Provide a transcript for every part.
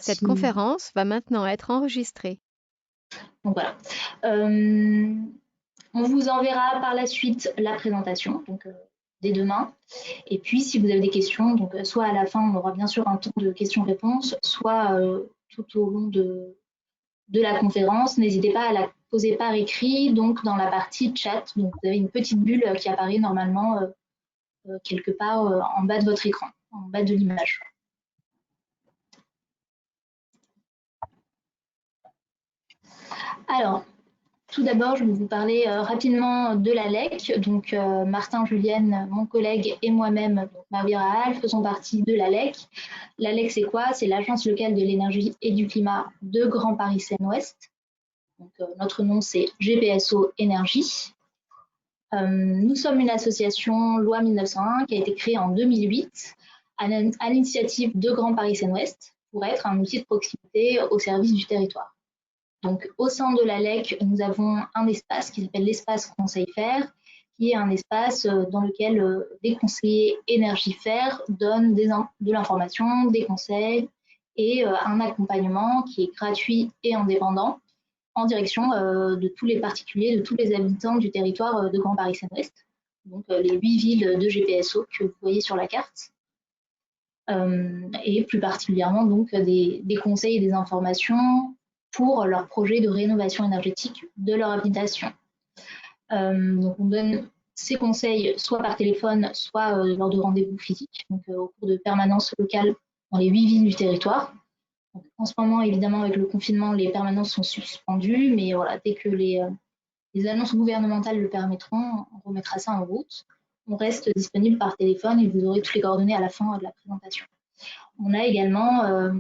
Cette Si- conférence va maintenant être enregistrée. Donc voilà. Euh, on vous enverra par la suite la présentation, donc dès demain. Et puis, si vous avez des questions, donc soit à la fin, on aura bien sûr un temps de questions-réponses, soit tout au long de la conférence, n'hésitez pas à la poser par écrit, donc dans la partie chat. Donc, vous avez une petite bulle qui apparaît normalement quelque part en bas de votre écran, en bas de l'image. Alors, tout d'abord, je vais vous parler rapidement de la LEC. Donc, Martin, Julienne, mon collègue et moi-même, Marie Rahal, faisons partie de la LEC. La LEC, c'est quoi? C'est l'Agence locale de l'énergie et du climat de Grand Paris Seine-Ouest. Donc, notre nom, c'est GPSO Énergie. Nous sommes une association loi 1901 qui a été créée en 2008 à l'initiative de Grand Paris Seine-Ouest pour être un outil de proximité au service du territoire. Donc, au sein de la LEC, nous avons un espace qui s'appelle l'espace Conseil Fer, qui est un espace dans lequel des conseillers énergie fer donnent de l'information, des conseils et un accompagnement qui est gratuit et indépendant en direction de tous les particuliers, de tous les habitants du territoire de Grand Paris Seine-Ouest, donc les 8 villes de GPSO que vous voyez sur la carte. Et plus particulièrement donc des conseils et des informations pour leur projet de rénovation énergétique de leur habitation. Donc on donne ces conseils soit par téléphone, soit lors de rendez-vous physiques, donc au cours de permanences locales dans les 8 villes du territoire. Donc, en ce moment, évidemment, avec le confinement, les permanences sont suspendues, mais voilà, dès que les annonces gouvernementales le permettront, on remettra ça en route. On reste disponible par téléphone et vous aurez toutes les coordonnées à la fin de la présentation. On a également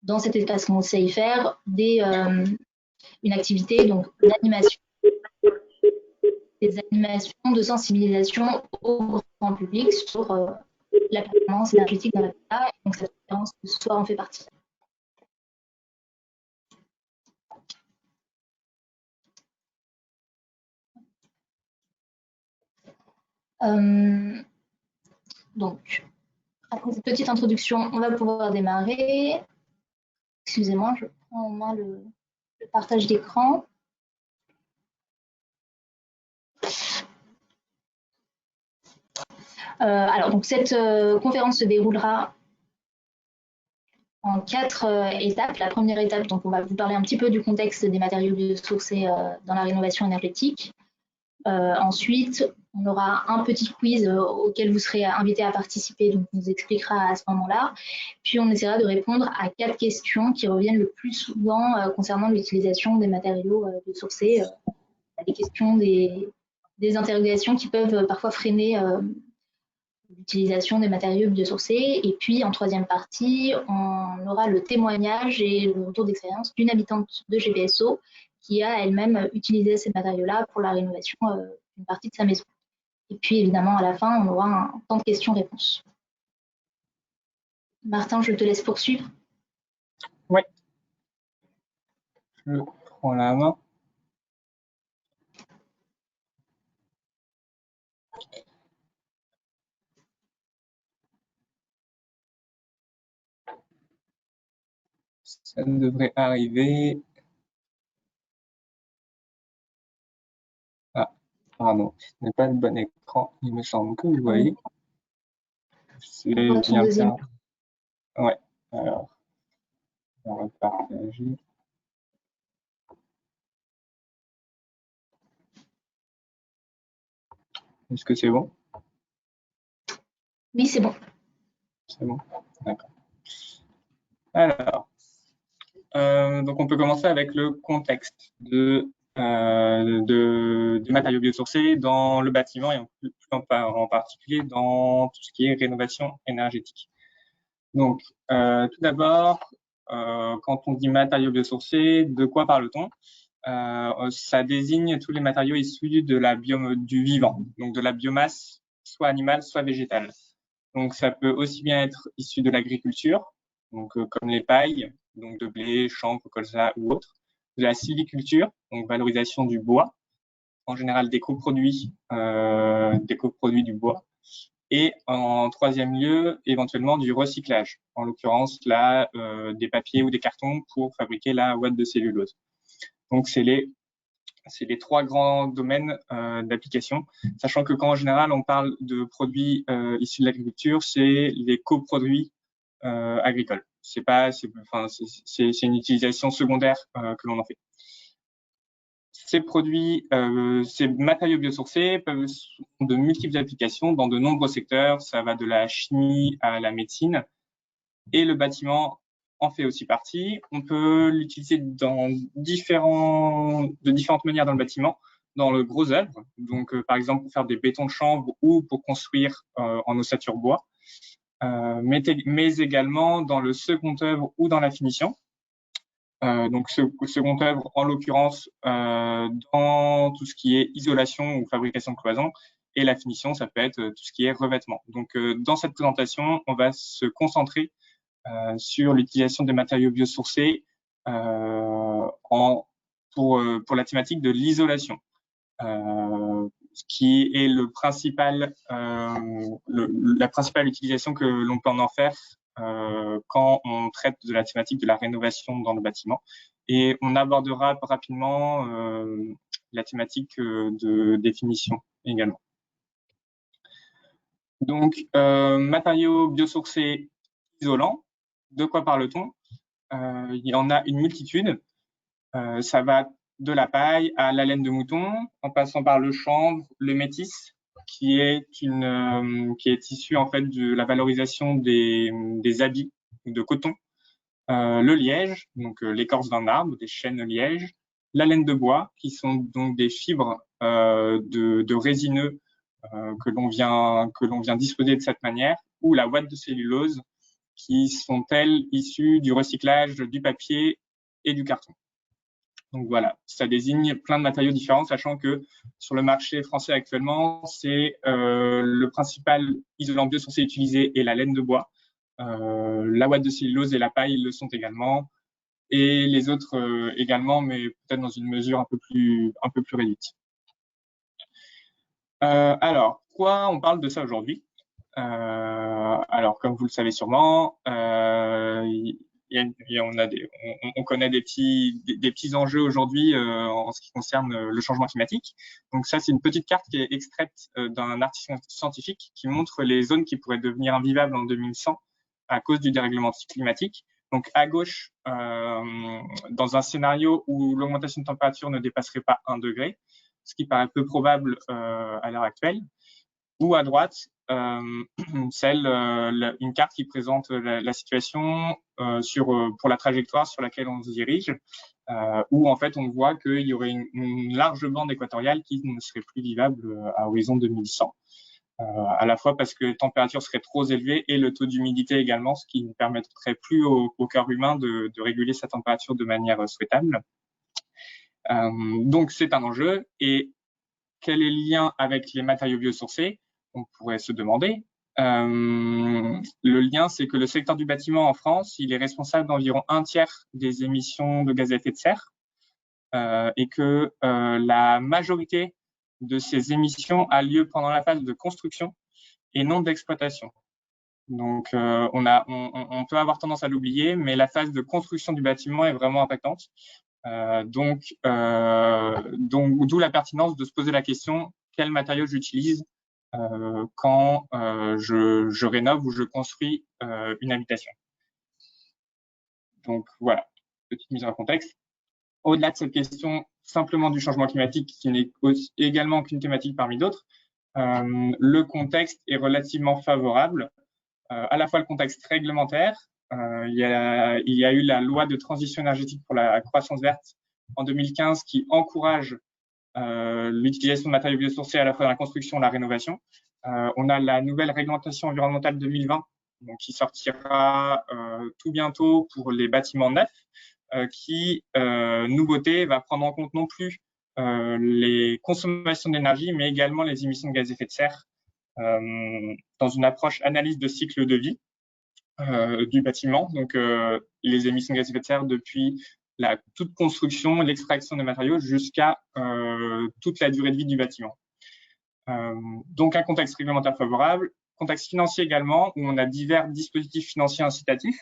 dans cet espace conseil faire une activité, donc d'animation, des animations de sensibilisation au grand public sur la performance énergétique dans l'habitat. Donc cette conférence ce soir en fait partie. Donc, après cette petite introduction, on va pouvoir démarrer. Excusez-moi, je prends en main le partage d'écran. Alors, donc cette conférence se déroulera en 4 étapes. La première étape, donc on va vous parler un petit peu du contexte des matériaux biosourcés dans la rénovation énergétique. Ensuite, on aura un petit quiz auquel vous serez invité à participer, donc on vous expliquera à ce moment-là. Puis on essaiera de répondre à 4 questions qui reviennent le plus souvent concernant l'utilisation des matériaux biosourcés. Des questions, des interrogations qui peuvent parfois freiner l'utilisation des matériaux biosourcés. Et puis, en troisième partie, on aura le témoignage et le retour d'expérience d'une habitante de GPSO qui a elle-même utilisé ces matériaux-là pour la rénovation d'une partie de sa maison. Et puis, évidemment, à la fin, on aura un temps de questions-réponses. Martin, je te laisse poursuivre. Oui. Je prends la main. Ça devrait arriver. Ah, pardon, ce n'est pas le bon écran. Il me semble que vous voyez. C'est bien ça. Ouais, alors, on va partager. Est-ce que c'est bon? Oui, c'est bon. C'est bon, d'accord. Alors, donc on peut commencer avec le contexte des matériaux biosourcés dans le bâtiment et en particulier dans tout ce qui est rénovation énergétique. Donc, tout d'abord, quand on dit matériaux biosourcés, de quoi parle-t-on? Ça désigne tous les matériaux issus du vivant, donc de la biomasse, soit animale, soit végétale. Donc, ça peut aussi bien être issu de l'agriculture, donc comme les pailles, donc de blé, chanvre, colza ou autres, de la sylviculture, donc valorisation du bois, en général des coproduits du bois, Et en troisième lieu, éventuellement du recyclage, en l'occurrence là des papiers ou des cartons pour fabriquer la ouate de cellulose. Donc c'est les trois grands domaines d'application, sachant que quand en général on parle de produits issus de l'agriculture, c'est les coproduits agricoles. C'est une utilisation secondaire que l'on en fait. Ces produits, ces matériaux biosourcés peuvent ont de multiples applications dans de nombreux secteurs. Ça va de la chimie à la médecine, et le bâtiment en fait aussi partie. On peut l'utiliser de différentes manières dans le bâtiment, dans le gros œuvre, donc par exemple pour faire des bétons de chanvre ou pour construire en ossature bois, mais également dans le second œuvre ou dans la finition. Donc second œuvre en l'occurrence dans tout ce qui est isolation ou fabrication de cloisons, et la finition ça peut être tout ce qui est revêtement. Donc dans cette présentation on va se concentrer sur l'utilisation des matériaux biosourcés pour la thématique de l'isolation, ce qui est la principale utilisation que l'on peut en faire quand on traite de la thématique de la rénovation dans le bâtiment. Et on abordera rapidement la thématique de définition également. Donc, matériaux biosourcés isolants, de quoi parle-t-on? Il y en a une multitude. Ça va de la paille à la laine de mouton, en passant par le chanvre, le métis, qui est issu en fait de la valorisation des habits de coton, le liège, donc l'écorce d'un arbre, des chênes lièges, la laine de bois, qui sont donc des fibres de résineux que l'on vient disposer de cette manière, ou la ouate de cellulose, qui sont elles issues du recyclage du papier et du carton. Donc voilà, ça désigne plein de matériaux différents, sachant que sur le marché français actuellement, c'est le principal isolant biosourcé utilisé est la laine de bois. La ouate de cellulose et la paille le sont également, et les autres également, mais peut-être dans une mesure un peu plus réduite. Alors, pourquoi on parle de ça aujourd'hui? Alors, comme vous le savez sûrement, on connaît des petits enjeux aujourd'hui en ce qui concerne le changement climatique. Donc ça, c'est une petite carte qui est extraite d'un article scientifique qui montre les zones qui pourraient devenir invivables en 2100 à cause du dérèglement climatique. Donc à gauche, dans un scénario où l'augmentation de température ne dépasserait pas 1 degré, ce qui paraît peu probable à l'heure actuelle, ou à droite, une carte qui présente la situation pour la trajectoire sur laquelle on se dirige, où en fait on voit qu'il y aurait une large bande équatoriale qui ne serait plus vivable à horizon 2100, à la fois parce que les températures seraient trop élevées et le taux d'humidité également, ce qui ne permettrait plus au corps humain de réguler sa température de manière souhaitable. Donc c'est un enjeu. Et quel est le lien avec les matériaux biosourcés? On pourrait se demander. Le lien, c'est que le secteur du bâtiment en France, il est responsable d'environ 1/3 des émissions de gaz à effet de serre, et que la majorité de ces émissions a lieu pendant la phase de construction et non d'exploitation. Donc, on peut avoir tendance à l'oublier, mais la phase de construction du bâtiment est vraiment impactante. Donc, d'où la pertinence de se poser la question, quel matériau j'utilise quand je rénove ou je construis une habitation. Donc voilà, petite mise en contexte. Au-delà de cette question simplement du changement climatique, qui n'est également qu'une thématique parmi d'autres, le contexte est relativement favorable, à la fois le contexte réglementaire. Il y a eu la loi de transition énergétique pour la croissance verte en 2015 qui encourage l'utilisation de matériaux biosourcés à la fois dans la construction et la rénovation. On a la nouvelle réglementation environnementale 2020 donc, qui sortira tout bientôt pour les bâtiments neufs, qui, nouveauté, va prendre en compte non plus les consommations d'énergie, mais également les émissions de gaz à effet de serre dans une approche analyse de cycle de vie du bâtiment. Donc, les émissions de gaz à effet de serre depuis toute construction, l'extraction des matériaux jusqu'à toute la durée de vie du bâtiment. Donc, un contexte réglementaire favorable, contexte financier également, où on a divers dispositifs financiers incitatifs.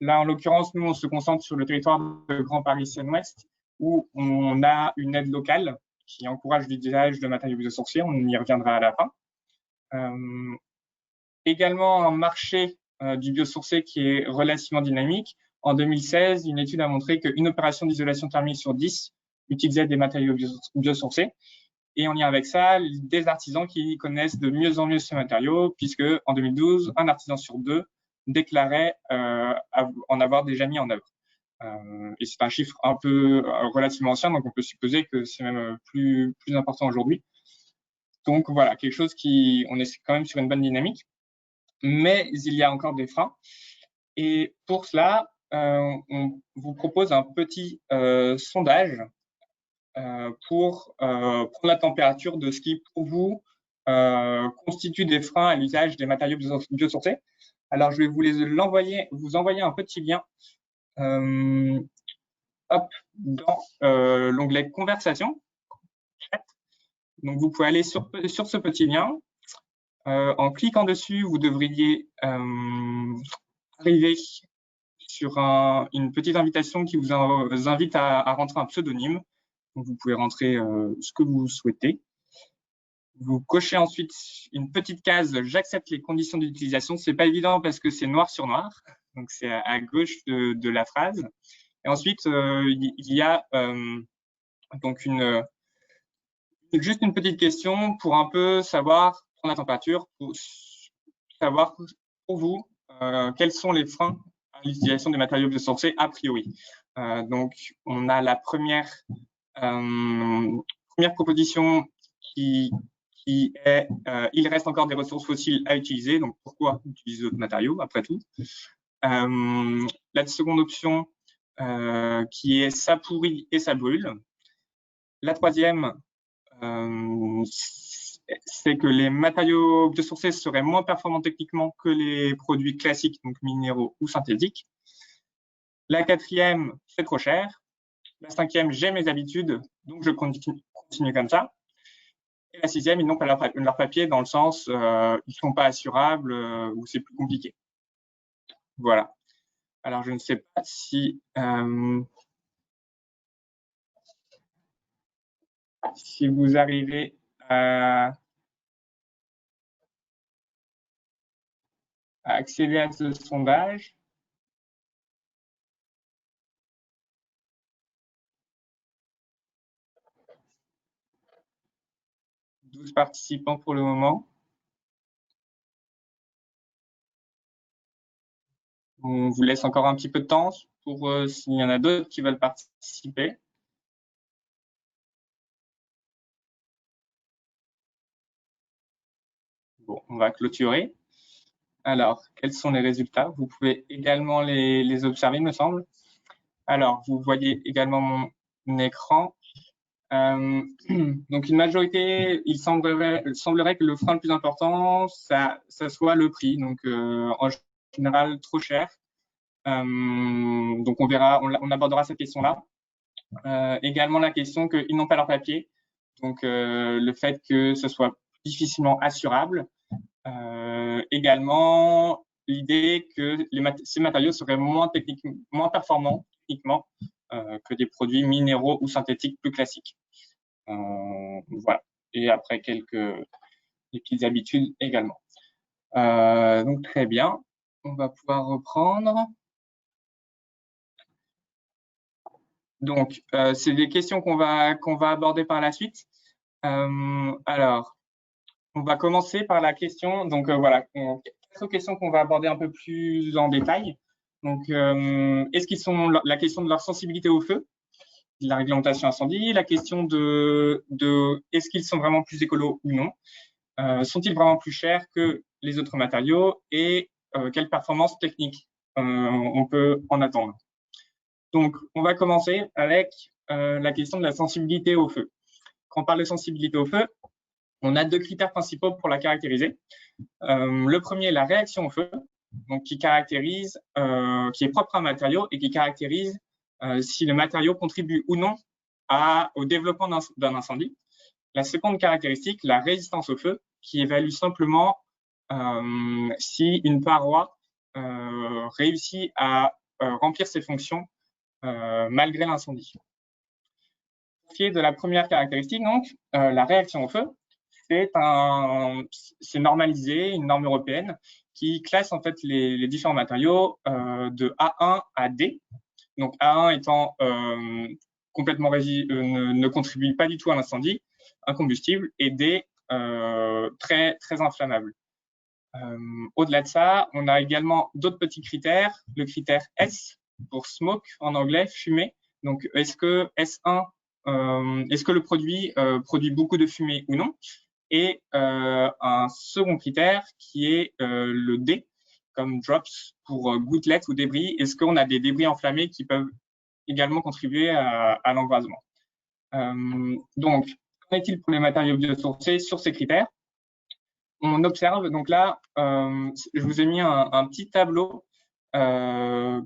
Là, en l'occurrence, nous, on se concentre sur le territoire de Grand Paris Seine-Ouest, où on a une aide locale qui encourage l'usage de matériaux biosourcés. On y reviendra à la fin. Également, un marché du biosourcé qui est relativement dynamique. En 2016, une étude a montré qu'une opération d'isolation thermique sur 10 utilisait des matériaux biosourcés. Et en lien avec ça, des artisans qui connaissent de mieux en mieux ces matériaux, puisque en 2012, un artisan sur 2 déclarait en avoir déjà mis en œuvre. Et c'est un chiffre un peu relativement ancien, donc on peut supposer que c'est même plus important aujourd'hui. Donc voilà, quelque chose on est quand même sur une bonne dynamique, mais il y a encore des freins. Et pour cela, on vous propose un petit sondage pour prendre la température de ce qui, pour vous, constitue des freins à l'usage des matériaux biosourcés. Alors, je vais vous envoyer un petit lien dans l'onglet Conversation. Donc, vous pouvez aller sur ce petit lien. En cliquant dessus, vous devriez arriver sur une petite invitation qui vous invite à rentrer un pseudonyme. Donc, vous pouvez rentrer ce que vous souhaitez. Vous cochez ensuite une petite case « J'accepte les conditions d'utilisation ». C'est pas évident parce que c'est noir sur noir. Donc, c'est à gauche de la phrase. Et ensuite, il y a donc juste une petite question pour un peu savoir, prendre la température, pour savoir pour vous quels sont les freins à l'utilisation des matériaux biosourcés a priori. Donc, on a la première proposition qui est il reste encore des ressources fossiles à utiliser, donc pourquoi utiliser d'autres matériaux après tout. La seconde option qui est ça pourrit et ça brûle. La troisième, c'est que les matériaux biosourcés seraient moins performants techniquement que les produits classiques, donc minéraux ou synthétiques. La quatrième, c'est trop cher. La cinquième, j'ai mes habitudes, donc je continue comme ça. Et la sixième, ils n'ont pas leur papier dans le sens ils ne sont pas assurables ou c'est plus compliqué. Voilà. Alors, je ne sais pas si vous arrivez à accéder à ce sondage. « 12 participants pour le moment. On vous laisse encore un petit peu de temps pour s'il y en a d'autres qui veulent participer. Bon, on va clôturer. Alors, quels sont les résultats? Vous pouvez également les observer, il me semble. Alors, vous voyez également mon écran. Donc, une majorité, il semblerait que le frein le plus important, ça soit le prix. Donc, en général, trop cher. Donc, on abordera cette question-là. Également, la question qu'ils n'ont pas leur papier. Donc, le fait que ce soit difficilement assurable. Également, l'idée que ces matériaux seraient moins performants techniquement que des produits minéraux ou synthétiques plus classiques. Voilà. Et après, quelques petites habitudes également. Donc, très bien. On va pouvoir reprendre. Donc, c'est des questions qu'on va aborder par la suite. Alors, on va commencer par la question. Donc, voilà, 4 questions qu'on va aborder un peu plus en détail. Donc, est-ce qu'ils sont la question de leur sensibilité au feu, de la réglementation incendie, la question de est-ce qu'ils sont vraiment plus écolos ou non, sont-ils vraiment plus chers que les autres matériaux et quelle performance technique on peut en attendre. Donc, on va commencer avec la question de la sensibilité au feu. Quand on parle de sensibilité au feu, on a 2 critères principaux pour la caractériser. Le premier, la réaction au feu, donc qui est propre à un matériau et qui caractérise si le matériau contribue ou non au développement d'un incendie. La seconde caractéristique, la résistance au feu, qui évalue simplement si une paroi réussit à remplir ses fonctions malgré l'incendie. Pour ce qui est de la première caractéristique, donc, la réaction au feu, c'est normalisé, une norme européenne qui classe en fait les différents matériaux de A1 à D. Donc A1 étant complètement ne contribue pas du tout à l'incendie, incombustible, et D très très inflammable. Au-delà de ça, on a également d'autres petits critères. Le critère S pour smoke en anglais, fumée. Donc est-ce que S1, est-ce que le produit produit beaucoup de fumée ou non? Et un second critère qui est le D, comme drops pour gouttelettes ou débris. Est-ce qu'on a des débris enflammés qui peuvent également contribuer à l'embrasement? Donc, qu'en est-il pour les matériaux biosourcés sur ces critères? On observe, donc là, je vous ai mis un petit tableau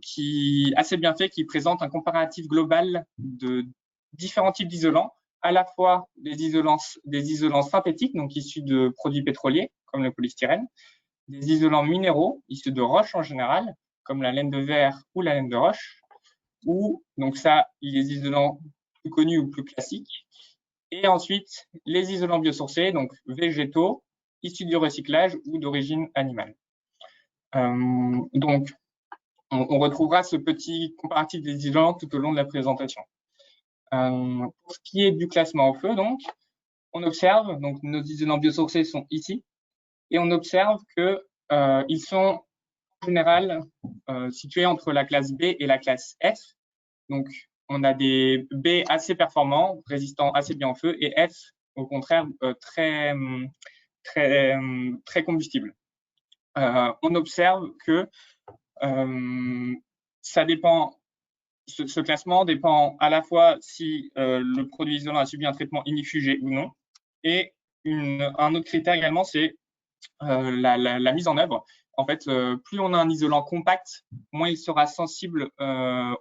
qui assez bien fait, qui présente un comparatif global de différents types d'isolants, à la fois des isolants synthétiques, donc issus de produits pétroliers, comme le polystyrène, des isolants minéraux, issus de roches en général, comme la laine de verre ou la laine de roche, ou, donc ça, les isolants plus connus ou plus classiques, et ensuite les isolants biosourcés, donc végétaux, issus du recyclage ou d'origine animale. Donc, on retrouvera ce petit comparatif des isolants tout au long de la présentation. Pour ce qui est du classement au feu, donc, on observe, donc nos isolants biosourcés sont ici, et on observe que ils sont en général situés entre la classe B et la classe F. Donc, on a des B assez performants, résistants assez bien au feu, et F, au contraire, très combustibles. On observe que ça dépend. Ce classement dépend à la fois si le produit isolant a subi un traitement ignifugé ou non. Et un autre critère également, c'est la mise en œuvre. En fait, plus on a un isolant compact, moins il sera sensible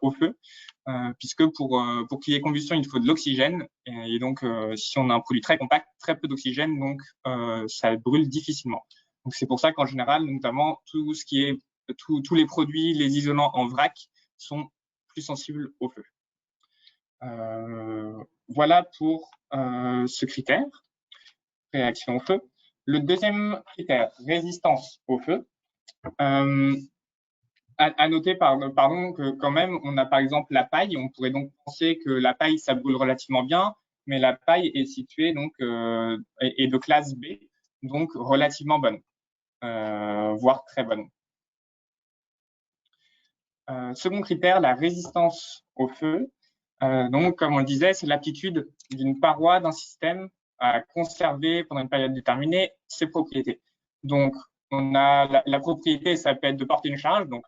au feu, puisque pour qu'il y ait combustion, il faut de l'oxygène. Et donc, si on a un produit très compact, très peu d'oxygène, donc ça brûle difficilement. Donc, c'est pour ça qu'en général, notamment, tout ce qui est tous les produits, les isolants en vrac sont plus sensibles au feu. Voilà pour ce critère, réaction au feu. Le deuxième critère, résistance au feu. À noter, pardon, que quand même, on a par exemple la paille. On pourrait donc penser que la paille, ça brûle relativement bien, mais la paille est située donc est de classe B, donc relativement bonne, voire très bonne. Second critère, la résistance au feu. Donc, comme on le disait, c'est l'aptitude d'une paroi, d'un système à conserver pendant une période déterminée ses propriétés. Donc, on a la propriété, ça peut être de porter une charge, donc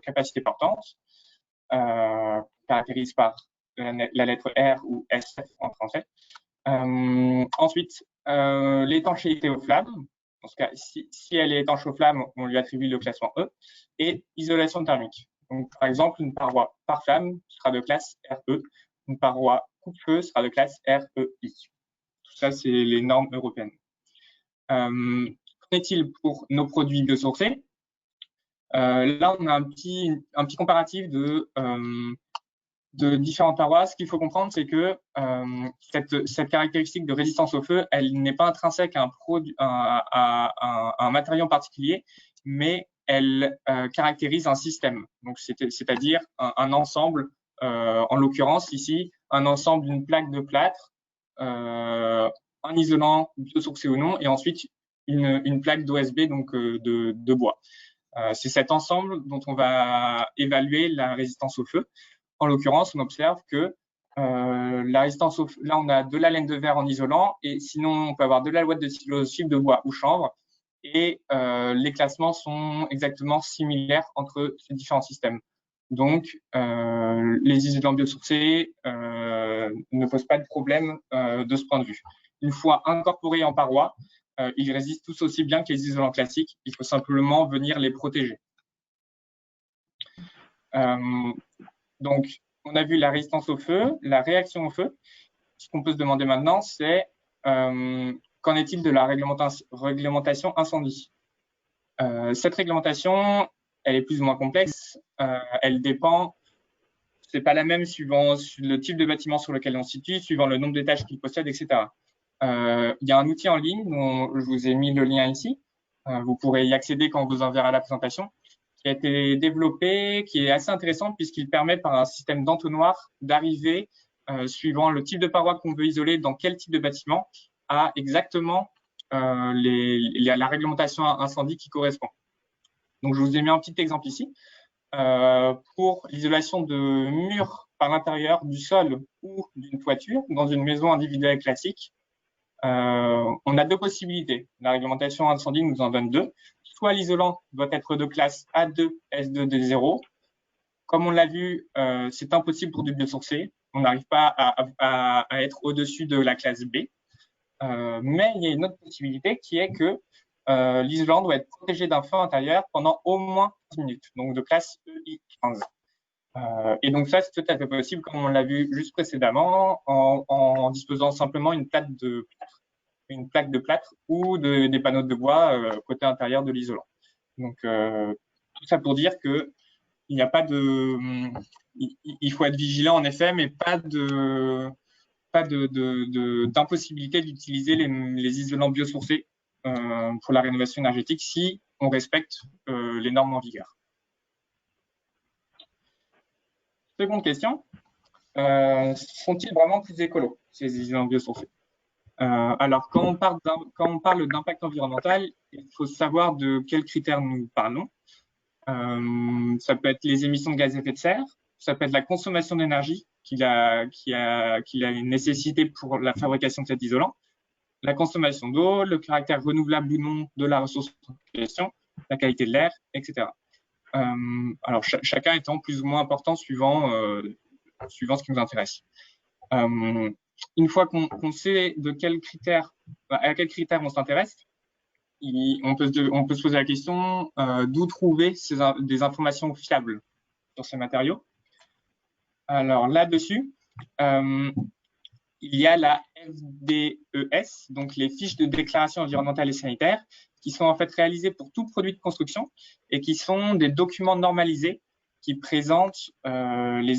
capacité portante, caractérise par la lettre R ou SF en français. Ensuite, l'étanchéité aux flammes. Dans ce cas, si elle est étanche aux flammes, on lui attribue le classement E. Et isolation thermique. Donc, par exemple, une paroi par flamme sera de classe RE. Une paroi coupe-feu sera de classe REI. Tout ça, c'est les normes européennes. Qu'en est-il pour nos produits biosourcés? Là, on a un petit comparatif de différentes parois. Ce qu'il faut comprendre, c'est que cette caractéristique de résistance au feu, elle n'est pas intrinsèque à un matériau en particulier, mais elle caractérise un système. Donc, c'est-à-dire un ensemble, en l'occurrence ici, un ensemble d'une plaque de plâtre, un isolant biosourcé ou non, et ensuite une plaque d'OSB, donc de bois. C'est cet ensemble dont on va évaluer la résistance au feu. En l'occurrence, on observe que la résistance au feu, là, on a de la laine de verre en isolant, et sinon, on peut avoir de la ouate de cellulose, fibre de bois ou chanvre, et les classements sont exactement similaires entre ces différents systèmes. Donc, les isolants biosourcés ne posent pas de problème de ce point de vue. Une fois incorporés en paroi, ils résistent tous aussi bien que les isolants classiques. Il faut simplement venir les protéger. Donc, on a vu la résistance au feu, la réaction au feu. Ce qu'on peut se demander maintenant, c'est qu'en est-il de la réglementation incendie? Cette réglementation, elle est plus ou moins complexe. Elle dépend, c'est pas la même suivant le type de bâtiment sur lequel on se situe, suivant le nombre d'étages qu'il possède, etc. Il y a un outil en ligne dont je vous ai mis le lien ici. Vous pourrez y accéder quand on vous enverra la présentation, qui a été développé, qui est assez intéressant puisqu'il permet par un système d'entonnoir d'arriver, suivant le type de paroi qu'on veut isoler dans quel type de bâtiment, à exactement la réglementation incendie qui correspond. Donc, je vous ai mis un petit exemple ici. Pour l'isolation de murs par l'intérieur, du sol ou d'une toiture dans une maison individuelle classique, on a deux possibilités. La réglementation incendie nous en donne deux. Soit l'isolant doit être de classe A2, S2, D0. Comme on l'a vu, c'est impossible pour du biosourcé. On n'arrive pas à être au-dessus de la classe B. Mais il y a une autre possibilité qui est que l'isolant doit être protégé d'un feu intérieur pendant au moins 15 minutes, donc de classe EI15. Et donc ça, c'est tout à fait possible, comme on l'a vu juste précédemment, en disposant simplement une plaque de plâtre ou des panneaux de bois côté intérieur de l'isolant. Donc tout ça pour dire que il n'y a pas de, il faut être vigilant en effet, mais pas d'impossibilité d'utiliser les isolants biosourcés pour la rénovation énergétique si on respecte les normes en vigueur. Seconde question, sont-ils vraiment plus écolos, ces isolants biosourcés? Alors, quand on parle d'impact environnemental, il faut savoir de quels critères nous parlons. Ça peut être les émissions de gaz à effet de serre, ça peut être la consommation d'énergie qu'il a une nécessité pour la fabrication de cet isolant, la consommation d'eau, le caractère renouvelable ou non de la ressource en question, la qualité de l'air, etc. Alors, chacun étant plus ou moins important suivant ce qui nous intéresse. Une fois qu'on sait à quels critères on s'intéresse, on peut se poser la question d'où trouver des informations fiables sur ces matériaux. Alors là-dessus, il y a la FDES, donc les fiches de déclaration environnementale et sanitaire, qui sont en fait réalisées pour tout produit de construction et qui sont des documents normalisés qui présentent les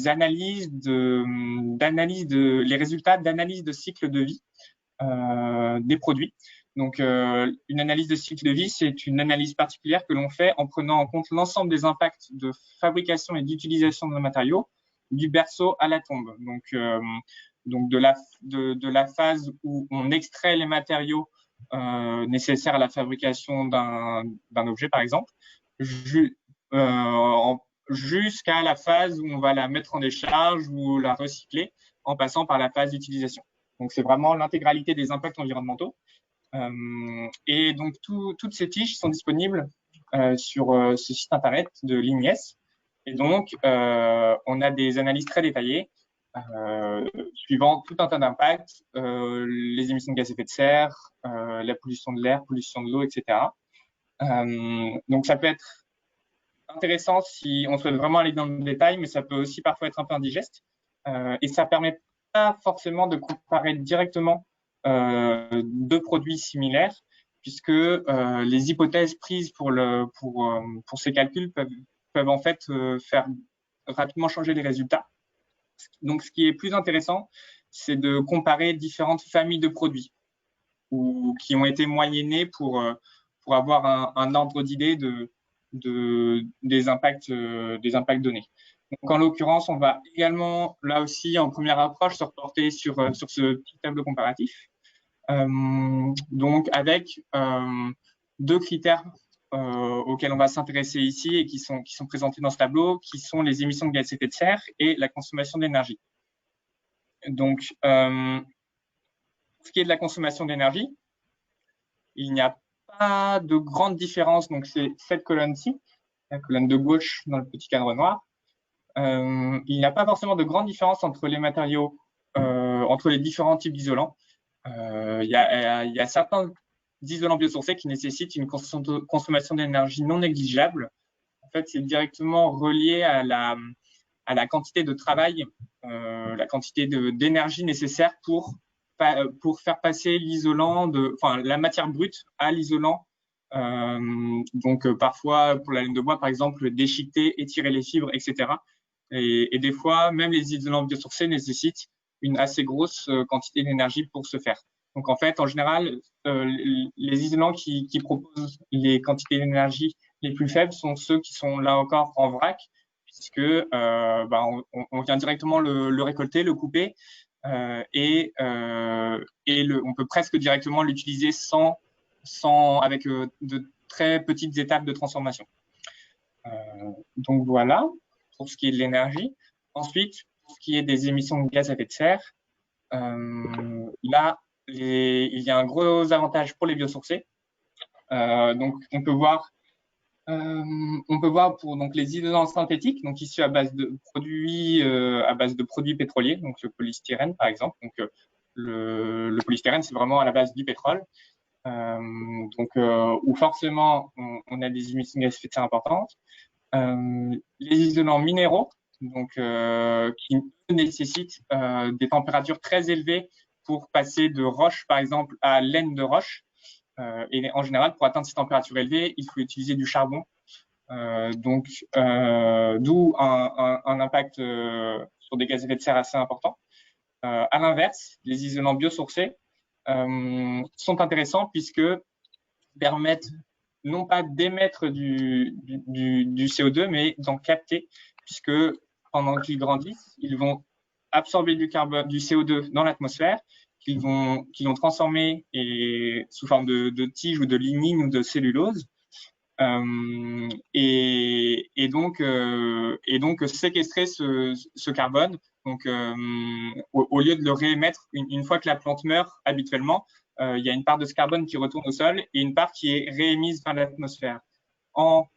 résultats d'analyse de cycle de vie des produits. Donc, une analyse de cycle de vie, c'est une analyse particulière que l'on fait en prenant en compte l'ensemble des impacts de fabrication et d'utilisation de nos matériaux, du berceau à la tombe. Donc de la phase où on extrait les matériaux nécessaires à la fabrication d'un objet, par exemple, jusqu'à la phase où on va la mettre en décharge ou la recycler en passant par la phase d'utilisation. Donc, c'est vraiment l'intégralité des impacts environnementaux. Et donc, toutes ces fiches sont disponibles sur ce site internet de l'INIES. Et donc, on a des analyses très détaillées suivant tout un tas d'impacts, les émissions de gaz à effet de serre, la pollution de l'air, pollution de l'eau, etc. Donc, ça peut être intéressant si on souhaite vraiment aller dans le détail, mais ça peut aussi parfois être un peu indigeste. Et ça permet pas forcément de comparer directement deux produits similaires, puisque les hypothèses prises pour ces calculs peuvent en fait faire rapidement changer les résultats. Donc, ce qui est plus intéressant, c'est de comparer différentes familles de produits qui ont été moyennés pour avoir un ordre d'idée des impacts donnés. Donc, en l'occurrence, on va également, là aussi, en première approche, se reporter sur ce petit tableau comparatif. Donc, avec deux critères auxquels on va s'intéresser ici et qui sont présentés dans ce tableau, qui sont les émissions de gaz à effet de serre et la consommation d'énergie. Donc, ce qui est de la consommation d'énergie, il n'y a pas de grande différence. Donc, c'est cette colonne-ci, la colonne de gauche dans le petit cadre noir. Il n'y a pas forcément de grande différence entre les matériaux, entre les différents types d'isolants. Il y a certains isolants biosourcés qui nécessitent une consommation d'énergie non négligeable. En fait, c'est directement relié à la quantité de travail, la quantité d'énergie nécessaire pour faire passer la matière brute à l'isolant Donc, parfois, pour la laine de bois, par exemple, déchiqueter, étirer les fibres, etc. Et des fois, même les isolants biosourcés nécessitent une assez grosse quantité d'énergie pour se faire. Donc, en fait, en général, les isolants qui proposent les quantités d'énergie les plus faibles sont ceux qui sont là encore en vrac, puisque on vient directement le récolter, le couper, et on peut presque directement l'utiliser avec de très petites étapes de transformation. Donc voilà, pour ce qui est de l'énergie. Ensuite, pour ce qui est des émissions de gaz à effet de serre, là, il y a un gros avantage pour les biosourcés. Donc, on peut voir pour donc les isolants synthétiques, donc issus à base de produits pétroliers, donc le polystyrène par exemple. Donc le polystyrène, c'est vraiment à la base du pétrole. Où forcément on a des émissions de gaz à effet de serre importantes. Les isolants minéraux, donc qui nécessitent des températures très élevées pour passer de roche par exemple à laine de roche. Et en général, pour atteindre ces températures élevées, il faut utiliser du charbon. D'où un impact sur des gaz à effet de serre assez important. À l'inverse, les isolants biosourcés sont intéressants puisque permettent non pas d'émettre du CO2, mais d'en capter, puisque pendant qu'ils grandissent, ils vont absorber du CO2 dans l'atmosphère, qu'ils vont transformer sous forme de tiges ou de lignine ou de cellulose, et donc séquestrer ce carbone. Donc, au lieu de le réémettre, une fois que la plante meurt habituellement, il y a une part de ce carbone qui retourne au sol et une part qui est réémise vers l'atmosphère. En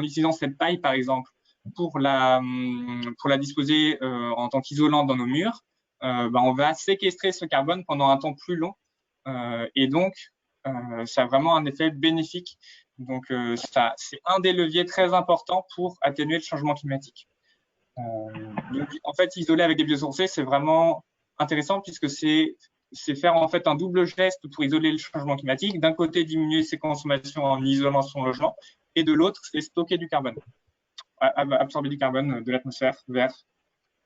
utilisant cette paille, par exemple, pour la disposer en tant qu'isolant dans nos murs, on va séquestrer ce carbone pendant un temps plus long. Et donc, ça a vraiment un effet bénéfique. Donc, c'est un des leviers très importants pour atténuer le changement climatique. Donc, en fait, isoler avec des biosourcés, c'est vraiment intéressant puisque c'est faire en fait un double geste pour isoler le changement climatique. D'un côté, diminuer ses consommations en isolant son logement, et de l'autre, c'est stocker du carbone, absorber du carbone de l'atmosphère vers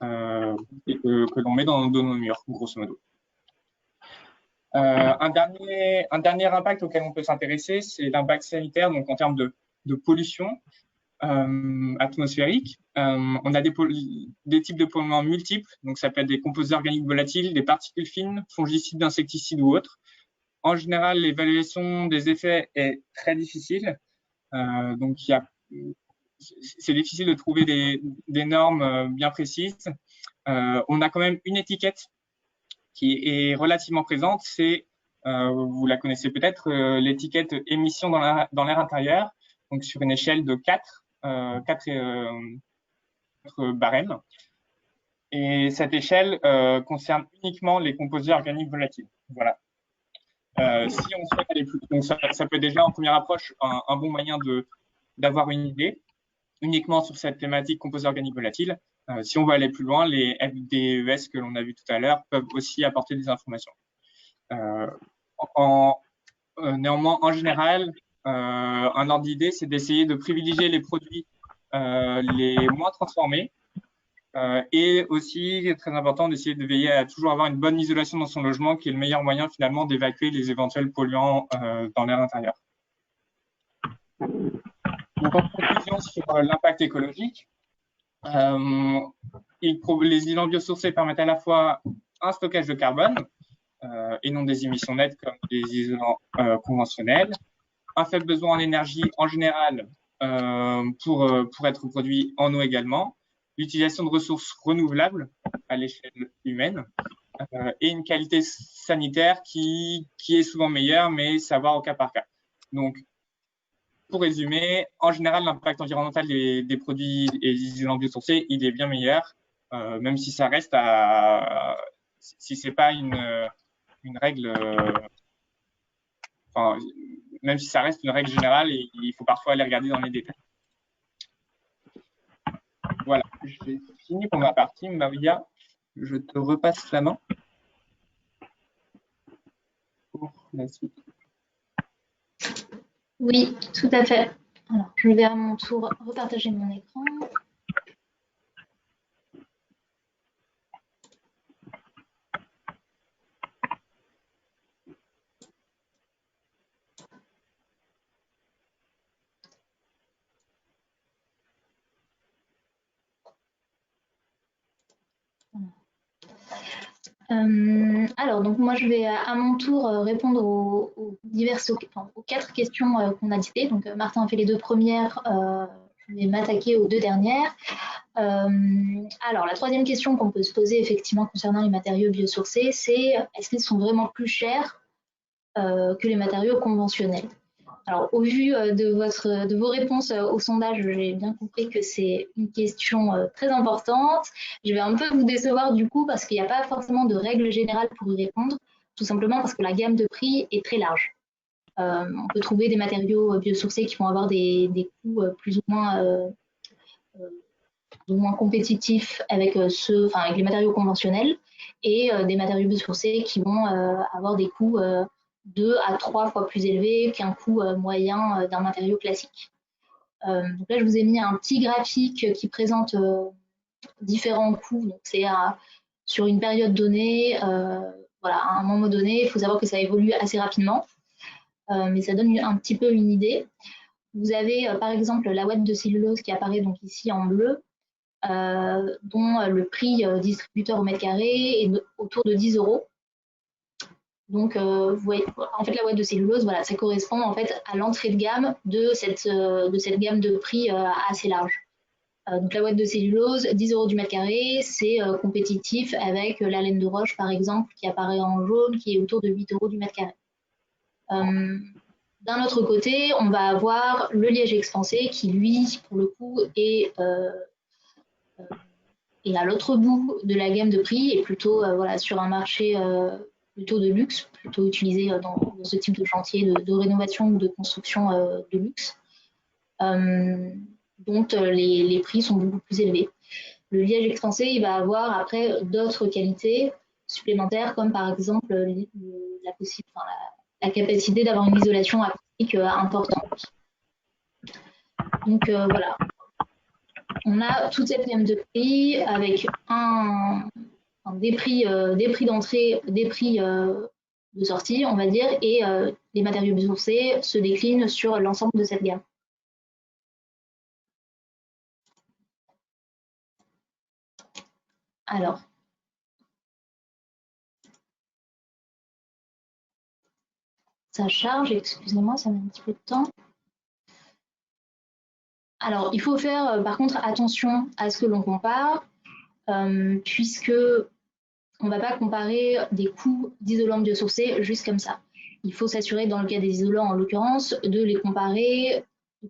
que l'on met dans nos murs, grosso modo. Un dernier impact auquel on peut s'intéresser, c'est l'impact sanitaire, donc en termes de pollution atmosphérique. On a des types de polluants multiples, donc ça peut être des composés organiques volatiles, des particules fines, fongicides, insecticides ou autres. En général, l'évaluation des effets est très difficile, donc c'est difficile de trouver des normes bien précises. On a quand même une étiquette qui est relativement présente, c'est, vous la connaissez peut-être, l'étiquette émission dans l'air intérieur, donc sur une échelle de 4 barèmes. Et cette échelle concerne uniquement les composés organiques volatiles. Voilà. Si on souhaite aller plus loin, ça peut déjà en première approche un bon moyen d'avoir une idée uniquement sur cette thématique composés organiques volatiles. Si on veut aller plus loin, les FDES que l'on a vu tout à l'heure peuvent aussi apporter des informations. Néanmoins, en général, un ordre d'idée, c'est d'essayer de privilégier les produits les moins transformés, et aussi, très important, d'essayer de veiller à toujours avoir une bonne isolation dans son logement, qui est le meilleur moyen finalement d'évacuer les éventuels polluants dans l'air intérieur. Donc, en conclusion sur l'impact écologique, les isolants biosourcés permettent à la fois un stockage de carbone et non des émissions nettes comme les isolants conventionnels, un faible besoin en énergie en général pour être produit en eau également, l'utilisation de ressources renouvelables à l'échelle humaine et une qualité sanitaire qui est souvent meilleure, mais c'est à voir au cas par cas. Donc, pour résumer, en général, l'impact environnemental des produits et des isolants biosourcés, il est bien meilleur, même si ça reste si c'est pas une règle, même si ça reste une règle générale, et il faut parfois aller regarder dans les détails. Voilà, j'ai fini pour ma partie. Maria, je te repasse la main pour la suite. Oui, tout à fait. Alors, je vais à mon tour repartager mon écran. Alors, donc moi, je vais à mon tour répondre aux 4 questions qu'on a citées. Donc, Martin a fait les 2 premières, je vais m'attaquer aux 2 dernières. Alors, la troisième question qu'on peut se poser effectivement concernant les matériaux biosourcés, c'est est-ce qu'ils sont vraiment plus chers que les matériaux conventionnels? Alors, au vu de vos réponses au sondage, j'ai bien compris que c'est une question très importante. Je vais un peu vous décevoir du coup parce qu'il n'y a pas forcément de règle générale pour y répondre, tout simplement parce que la gamme de prix est très large. On peut trouver des matériaux biosourcés qui vont avoir des coûts plus ou moins compétitifs avec avec les matériaux conventionnels et des matériaux biosourcés qui vont avoir des coûts 2 à 3 fois plus élevés qu'un coût moyen d'un matériau classique. Donc là, je vous ai mis un petit graphique qui présente différents coûts. Donc c'est sur une période donnée, voilà, à un moment donné, il faut savoir que ça évolue assez rapidement, mais ça donne un petit peu une idée. Vous avez par exemple la ouate de cellulose qui apparaît donc ici en bleu, dont le prix distributeur au mètre carré est autour de 10 euros. Donc, vous voyez, en fait, la ouate de cellulose, voilà, ça correspond en fait à l'entrée de gamme de cette gamme de prix assez large. Donc, la ouate de cellulose, 10 euros du mètre carré, c'est compétitif avec la laine de roche, par exemple, qui apparaît en jaune, qui est autour de 8 euros du mètre carré. D'un autre côté, on va avoir le liège expansé qui, lui, pour le coup, est à l'autre bout de la gamme de prix et plutôt voilà, sur un marché plutôt de luxe, plutôt utilisé dans ce type de chantier de rénovation ou de construction de luxe, dont les prix sont beaucoup plus élevés. Le liège expansé, il va avoir après d'autres qualités supplémentaires, comme par exemple la capacité d'avoir une isolation acoustique importante. Donc voilà, on a toute cette gamme de prix avec des prix d'entrée, des prix de sortie, on va dire, et les matériaux biosourcés se déclinent sur l'ensemble de cette gamme. Alors, ça charge, excusez-moi, ça met un petit peu de temps. Alors, il faut faire par contre attention à ce que l'on compare, puisque on ne va pas comparer des coûts d'isolants biosourcés juste comme ça. Il faut s'assurer, dans le cas des isolants en l'occurrence, de comparer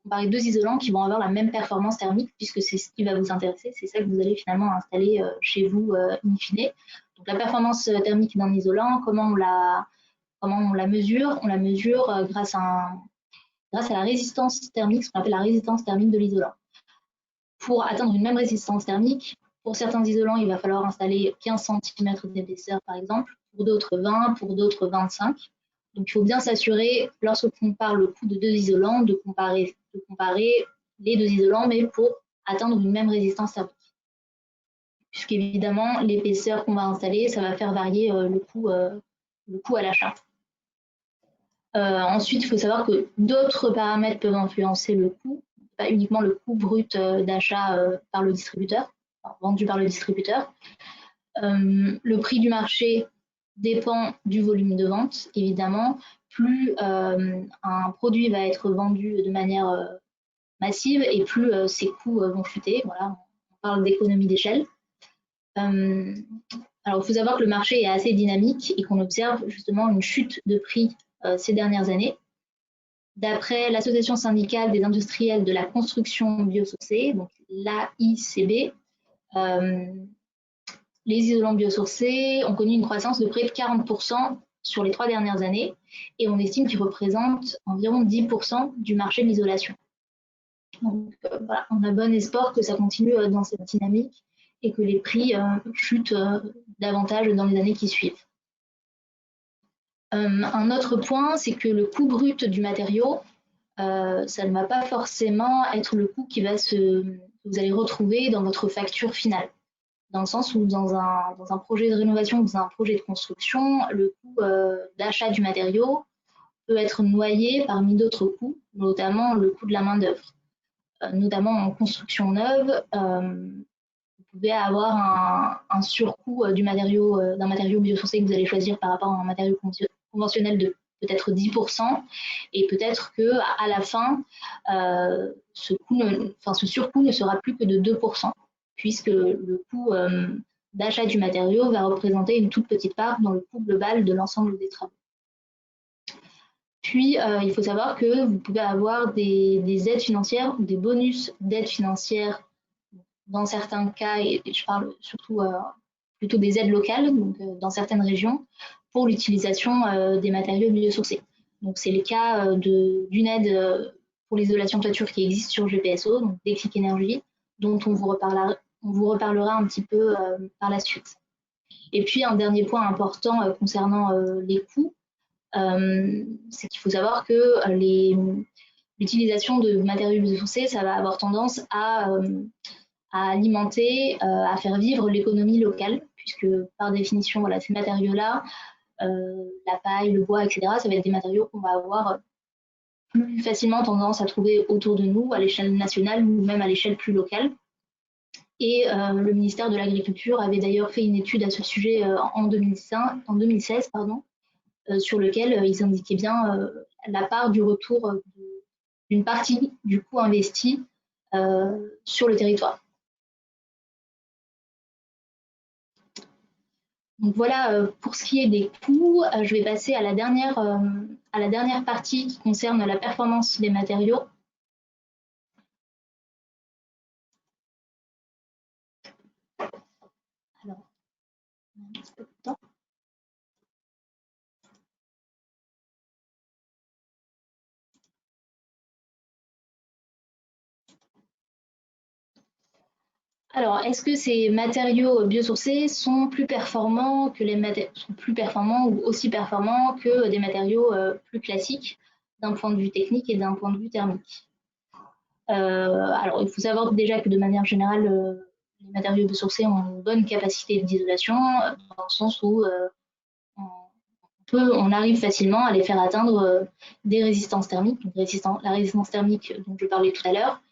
2 isolants qui vont avoir la même performance thermique, puisque c'est ce qui va vous intéresser, c'est ça que vous allez finalement installer chez vous in fine. Donc la performance thermique d'un isolant, comment on la mesure? On la mesure grâce à la résistance thermique, ce qu'on appelle la résistance thermique de l'isolant. Pour atteindre une même résistance thermique, pour certains isolants, il va falloir installer 15 cm d'épaisseur, par exemple, pour d'autres 20, pour d'autres 25. Donc, il faut bien s'assurer, lorsqu'on compare le coût de 2 isolants, de comparer les 2 isolants, mais pour atteindre une même résistance thermique. Puisqu'évidemment, l'épaisseur qu'on va installer, ça va faire varier le coût à l'achat. Ensuite, il faut savoir que d'autres paramètres peuvent influencer le coût, pas uniquement le coût brut d'achat par le distributeur, vendu par le distributeur. Le prix du marché dépend du volume de vente, évidemment. Plus un produit va être vendu de manière massive et plus ses coûts vont chuter. Voilà, on parle d'économie d'échelle. Alors, il faut savoir que le marché est assez dynamique et qu'on observe justement une chute de prix ces dernières années. D'après l'Association syndicale des industriels de la construction biosourcée, donc l'AICB, les isolants biosourcés ont connu une croissance de près de 40% sur les 3 dernières années et on estime qu'ils représentent environ 10% du marché de l'isolation. Donc voilà, on a bon espoir que ça continue dans cette dynamique et que les prix chutent davantage dans les années qui suivent. Un autre point, c'est que le coût brut du matériau ça ne va pas forcément être le coût que vous allez retrouver dans votre facture finale. Dans le sens où dans un projet de rénovation ou dans un projet de construction, le coût d'achat du matériau peut être noyé parmi d'autres coûts, notamment le coût de la main-d'œuvre. Notamment en construction neuve, vous pouvez avoir un surcoût d'un matériau biosourcé que vous allez choisir par rapport à un matériau conventionnel de peut-être 10%, et peut-être que à la fin, ce surcoût ne sera plus que de 2%, puisque le coût d'achat du matériau va représenter une toute petite part dans le coût global de l'ensemble des travaux. Puis, il faut savoir que vous pouvez avoir des aides financières ou des bonus d'aide financière dans certains cas, et je parle surtout plutôt des aides locales, donc dans certaines régions, pour l'utilisation des matériaux biosourcés. Donc c'est le cas d'une aide pour l'isolation de toiture qui existe sur GPSO, donc Déclic Énergie, dont on vous reparlera un petit peu par la suite. Et puis un dernier point important concernant les coûts, c'est qu'il faut savoir que l'utilisation de matériaux biosourcés, ça va avoir tendance à alimenter, à faire vivre l'économie locale, puisque par définition, voilà, ces matériaux-là, la paille, le bois, etc., ça va être des matériaux qu'on va avoir plus facilement tendance à trouver autour de nous, à l'échelle nationale ou même à l'échelle plus locale. Et le ministère de l'Agriculture avait d'ailleurs fait une étude à ce sujet en 2016, sur lequel ils indiquaient bien la part du retour d'une partie du coût investi sur le territoire. Donc voilà, pour ce qui est des coûts, je vais passer à la dernière partie qui concerne la performance des matériaux. Alors, un petit peu de temps. Alors, est-ce que ces matériaux biosourcés sont plus performants ou aussi performants que des matériaux plus classiques d'un point de vue technique et d'un point de vue thermique? Alors, il faut savoir déjà que de manière générale, les matériaux biosourcés ont une bonne capacité d'isolation, dans le sens où on arrive facilement à les faire atteindre des résistances thermiques, donc la résistance thermique dont je parlais tout à l'heure,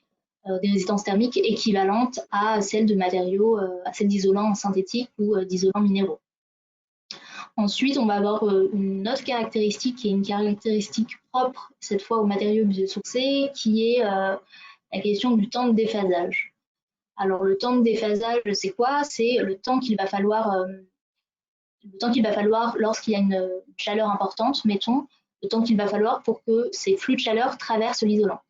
des résistances thermiques équivalentes à celles de matériaux, à celles d'isolants synthétiques ou d'isolants minéraux. Ensuite, on va avoir une autre caractéristique qui est une caractéristique propre, cette fois aux matériaux biosourcés, qui est la question du temps de déphasage. Alors, le temps de déphasage, c'est quoi? C'est le temps qu'il va falloir lorsqu'il y a une chaleur importante, mettons, le temps qu'il va falloir pour que ces flux de chaleur traversent l'isolant.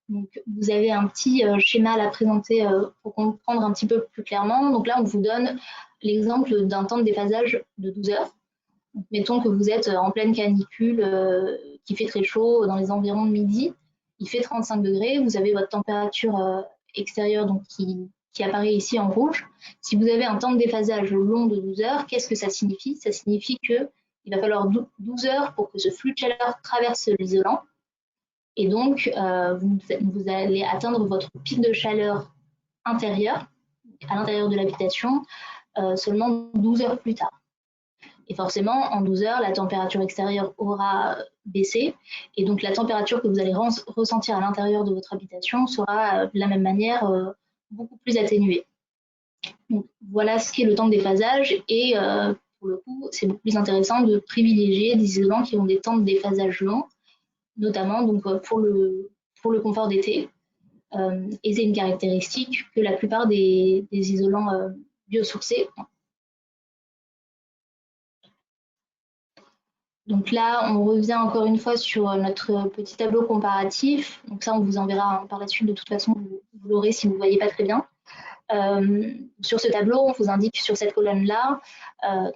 Donc, vous avez un petit schéma à la présenter pour comprendre un petit peu plus clairement. Donc là, on vous donne l'exemple d'un temps de déphasage de 12 heures. Donc, mettons que vous êtes en pleine canicule, qui fait très chaud, dans les environs de midi. Il fait 35 degrés, vous avez votre température extérieure donc, qui apparaît ici en rouge. Si vous avez un temps de déphasage long de 12 heures, qu'est-ce que ça signifie? Ça signifie qu'il va falloir 12 heures pour que ce flux de chaleur traverse l'isolant. Et donc, vous allez atteindre votre pic de chaleur intérieur, à l'intérieur de l'habitation, seulement 12 heures plus tard. Et forcément, en 12 heures, la température extérieure aura baissé. Et donc, la température que vous allez ressentir à l'intérieur de votre habitation sera de la même manière beaucoup plus atténuée. Donc, voilà ce qu'est le temps de déphasage. Et pour le coup, c'est beaucoup plus intéressant de privilégier des isolants qui ont des temps de déphasage longs, notamment donc, pour le confort d'été. Et c'est une caractéristique que la plupart des isolants biosourcés ont. Donc là, on revient encore une fois sur notre petit tableau comparatif. Donc ça, on vous enverra par la suite. De toute façon, vous l'aurez si vous ne voyez pas très bien. Sur ce tableau, on vous indique sur cette colonne-là,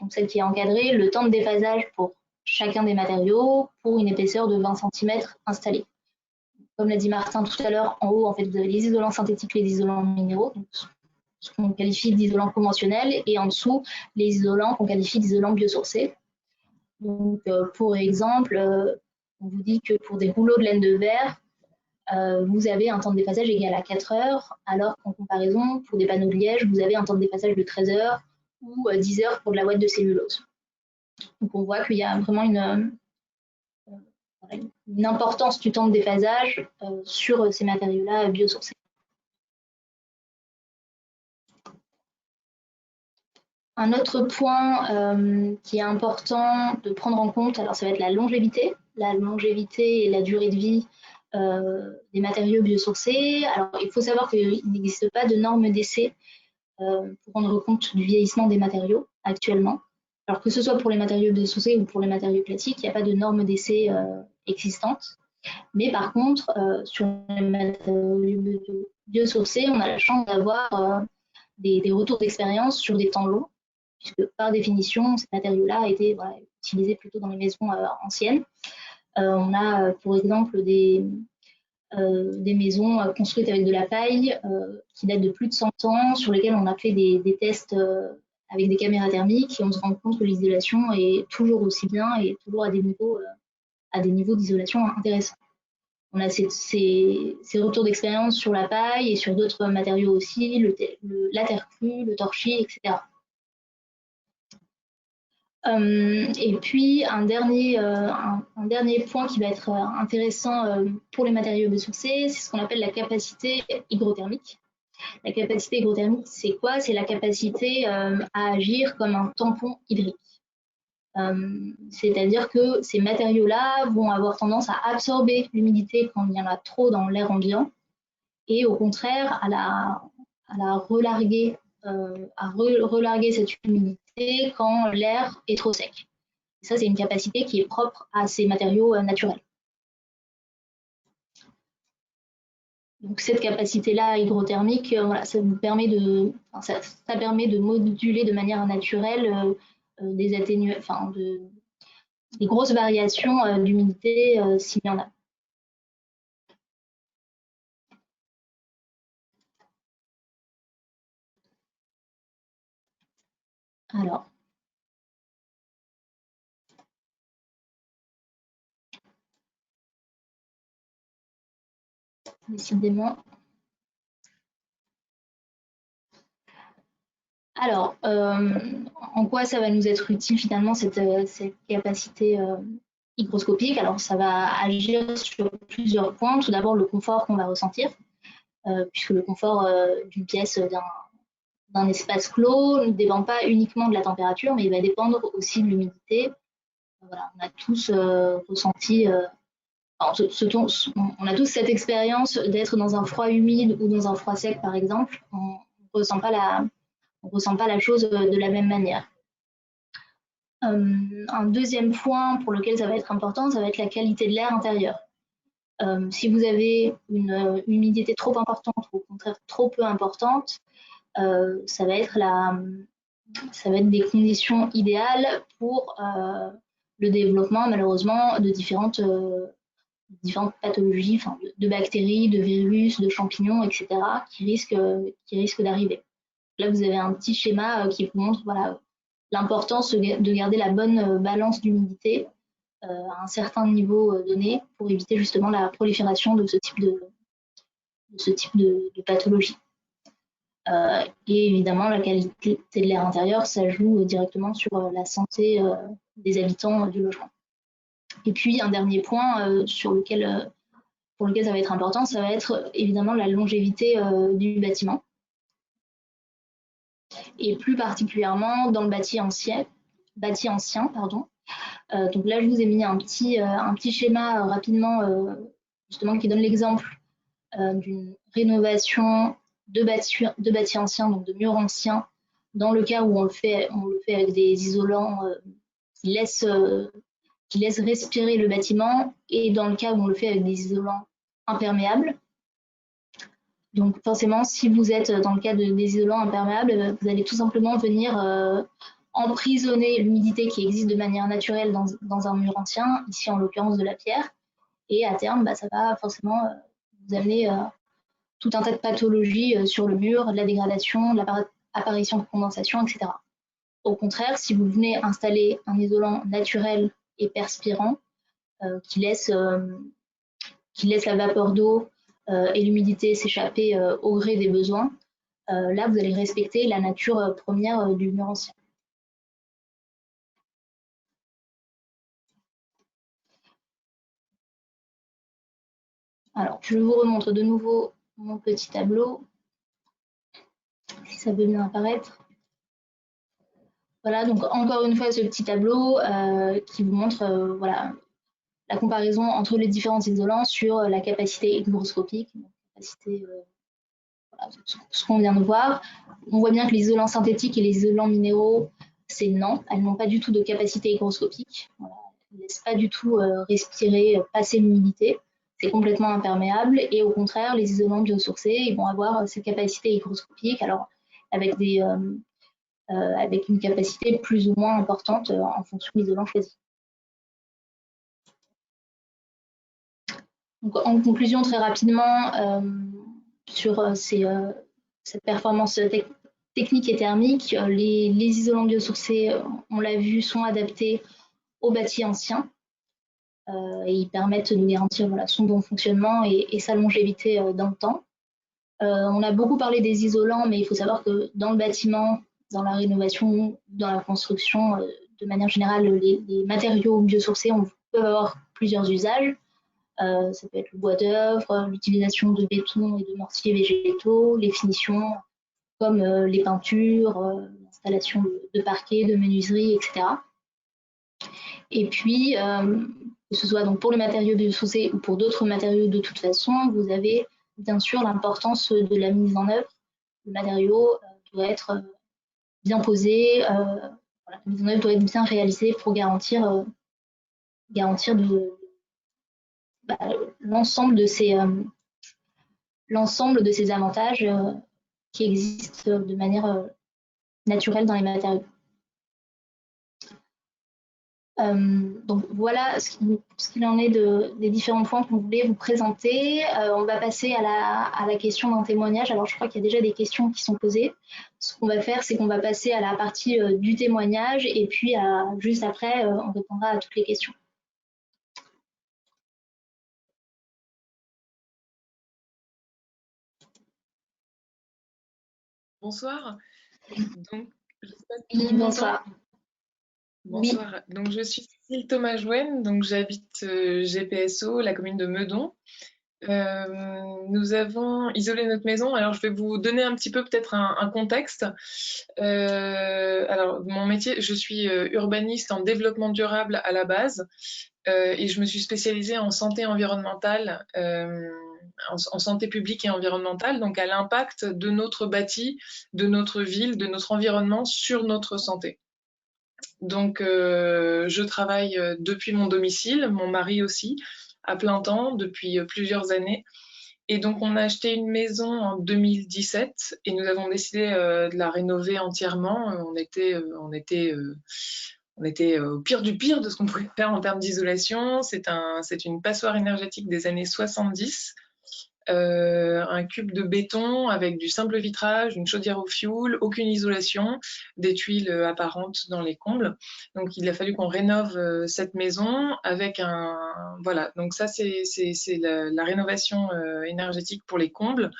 donc celle qui est encadrée, le temps de déphasage pour chacun des matériaux pour une épaisseur de 20 cm installée. Comme l'a dit Martin tout à l'heure, en haut, en fait, vous avez les isolants synthétiques, les isolants minéraux, donc ce qu'on qualifie d'isolants conventionnels, et en dessous, les isolants qu'on qualifie d'isolants biosourcés. Donc, pour exemple, on vous dit que pour des rouleaux de laine de verre, vous avez un temps de déphasage égal à 4 heures, alors qu'en comparaison, pour des panneaux de liège, vous avez un temps de déphasage de 13 heures ou 10 heures pour de la ouate de cellulose. Donc on voit qu'il y a vraiment une importance du temps de déphasage sur ces matériaux-là biosourcés. Un autre point qui est important de prendre en compte, alors ça va être la longévité et la durée de vie des matériaux biosourcés. Alors il faut savoir qu'il n'existe pas de normes d'essai pour rendre compte du vieillissement des matériaux actuellement. Alors que ce soit pour les matériaux biosourcés ou pour les matériaux classiques, il n'y a pas de normes d'essai existantes. Mais par contre, sur les matériaux biosourcés, on a la chance d'avoir des retours d'expérience sur des temps longs, puisque par définition, ces matériaux-là ont été utilisés plutôt dans les maisons anciennes. On a, pour exemple, des maisons construites avec de la paille qui datent de plus de 100 ans, sur lesquelles on a fait des tests avec des caméras thermiques, et on se rend compte que l'isolation est toujours aussi bien et toujours à des niveaux d'isolation intéressants. On a ces retours d'expérience sur la paille et sur d'autres matériaux aussi, la terre crue, le torchis, etc. Et puis un dernier point qui va être intéressant pour les matériaux biosourcés, c'est ce qu'on appelle la capacité hygrothermique. La capacité hygrothermique, c'est quoi? C'est la capacité à agir comme un tampon hydrique. C'est-à-dire que ces matériaux-là vont avoir tendance à absorber l'humidité quand il y en a trop dans l'air ambiant, et au contraire à la relarguer, relarguer cette humidité quand l'air est trop sec. Et ça, c'est une capacité qui est propre à ces matériaux naturels. Donc cette capacité-là hygrothermique, ça permet de moduler de manière naturelle des grosses variations d'humidité s'il y en a. Alors, décidément. Alors, en quoi ça va nous être utile finalement cette capacité hygroscopique? Alors, ça va agir sur plusieurs points. Tout d'abord, le confort qu'on va ressentir, puisque le confort d'une pièce, d'un espace clos ne dépend pas uniquement de la température, mais il va dépendre aussi de l'humidité. Voilà, on a tous ressenti, on a tous cette expérience d'être dans un froid humide ou dans un froid sec, par exemple. On ne ressent pas la chose de la même manière. Un deuxième point pour lequel ça va être important, ça va être la qualité de l'air intérieur. Si vous avez une humidité trop importante ou au contraire trop peu importante, ça va être des conditions idéales pour le développement, malheureusement, de différentes pathologies, de bactéries, de virus, de champignons, etc., qui risquent d'arriver. Là, vous avez un petit schéma qui vous montre l'importance de garder la bonne balance d'humidité à un certain niveau donné pour éviter justement la prolifération de ce type de pathologie. Et évidemment, la qualité de l'air intérieur, ça joue directement sur la santé des habitants du logement. Et puis, un dernier point pour lequel ça va être important, ça va être évidemment la longévité du bâtiment. Et plus particulièrement dans le bâti ancien. Donc là, je vous ai mis un petit schéma rapidement, justement, qui donne l'exemple d'une rénovation de bâtis anciens, donc de murs anciens, dans le cas où on le fait avec des isolants qui laissent respirer le bâtiment, et dans le cas où on le fait avec des isolants imperméables. Donc forcément, si vous êtes dans le cas des isolants imperméables, vous allez tout simplement venir emprisonner l'humidité qui existe de manière naturelle dans un mur ancien, ici en l'occurrence de la pierre, et à terme, ça va forcément vous amener tout un tas de pathologies sur le mur, de la dégradation, de l'apparition de condensation, etc. Au contraire, si vous venez installer un isolant naturel et perspirant, qui laisse la vapeur d'eau et l'humidité s'échapper au gré des besoins. Là, vous allez respecter la nature première du mur ancien. Alors, je vous remontre de nouveau mon petit tableau, si ça peut bien apparaître. Voilà, donc encore une fois, ce petit tableau qui vous montre voilà, la comparaison entre les différents isolants sur la capacité hygroscopique, voilà, ce qu'on vient de voir. On voit bien que les isolants synthétiques et les isolants minéraux, c'est non, elles n'ont pas du tout de capacité hygroscopique. Voilà, elles ne laissent pas du tout respirer, passer l'humidité. C'est complètement imperméable. Et au contraire, les isolants biosourcés, ils vont avoir cette capacité hygroscopique, alors avec une capacité plus ou moins importante en fonction de l'isolant choisi. Donc, en conclusion, très rapidement, sur cette performance technique et thermique, les isolants biosourcés, on l'a vu, sont adaptés aux bâtis anciens et ils permettent de garantir voilà, son bon fonctionnement et sa longévité dans le temps. On a beaucoup parlé des isolants, mais il faut savoir que dans le bâtiment, dans la rénovation, dans la construction, de manière générale, les matériaux biosourcés peuvent avoir plusieurs usages. Ça peut être le bois d'œuvre, l'utilisation de béton et de mortiers végétaux, les finitions comme les peintures, l'installation de parquets, de menuiseries, etc. Et puis, que ce soit donc pour les matériaux biosourcés ou pour d'autres matériaux de toute façon, vous avez bien sûr l'importance de la mise en œuvre. Le matériau doit être bien posé, voilà, la mise en œuvre doit être bien réalisée pour garantir l'ensemble de ces avantages qui existent de manière naturelle dans les matériaux. Donc voilà ce qu'il en est des différents points qu'on voulait vous présenter. On va passer à la question d'un témoignage. Alors je crois qu'il y a déjà des questions qui sont posées. Ce qu'on va faire, c'est qu'on va passer à la partie du témoignage et puis juste après, on répondra à toutes les questions. Bonsoir. Donc, bonsoir. Bonsoir. Oui. Donc, je suis Cécile Thomas-Jouen, donc j'habite GPSO, la commune de Meudon. Nous avons isolé notre maison. Alors, je vais vous donner un petit peu peut-être un contexte. Alors, mon métier, je suis urbaniste en développement durable à la base et je me suis spécialisée en santé environnementale, en santé publique et environnementale, donc à l'impact de notre bâti, de notre ville, de notre environnement sur notre santé. Donc, je travaille depuis mon domicile, mon mari aussi, à plein temps depuis plusieurs années. Et donc, on a acheté une maison en 2017 et nous avons décidé de la rénover entièrement. On était au pire du pire de ce qu'on pouvait faire en termes d'isolation. C'est une passoire énergétique des années 70. Un cube de béton avec du simple vitrage, une chaudière au fioul, aucune isolation, des tuiles apparentes dans les combles. Donc il a fallu qu'on rénove cette maison avec voilà, donc ça c'est la rénovation énergétique pour les combles.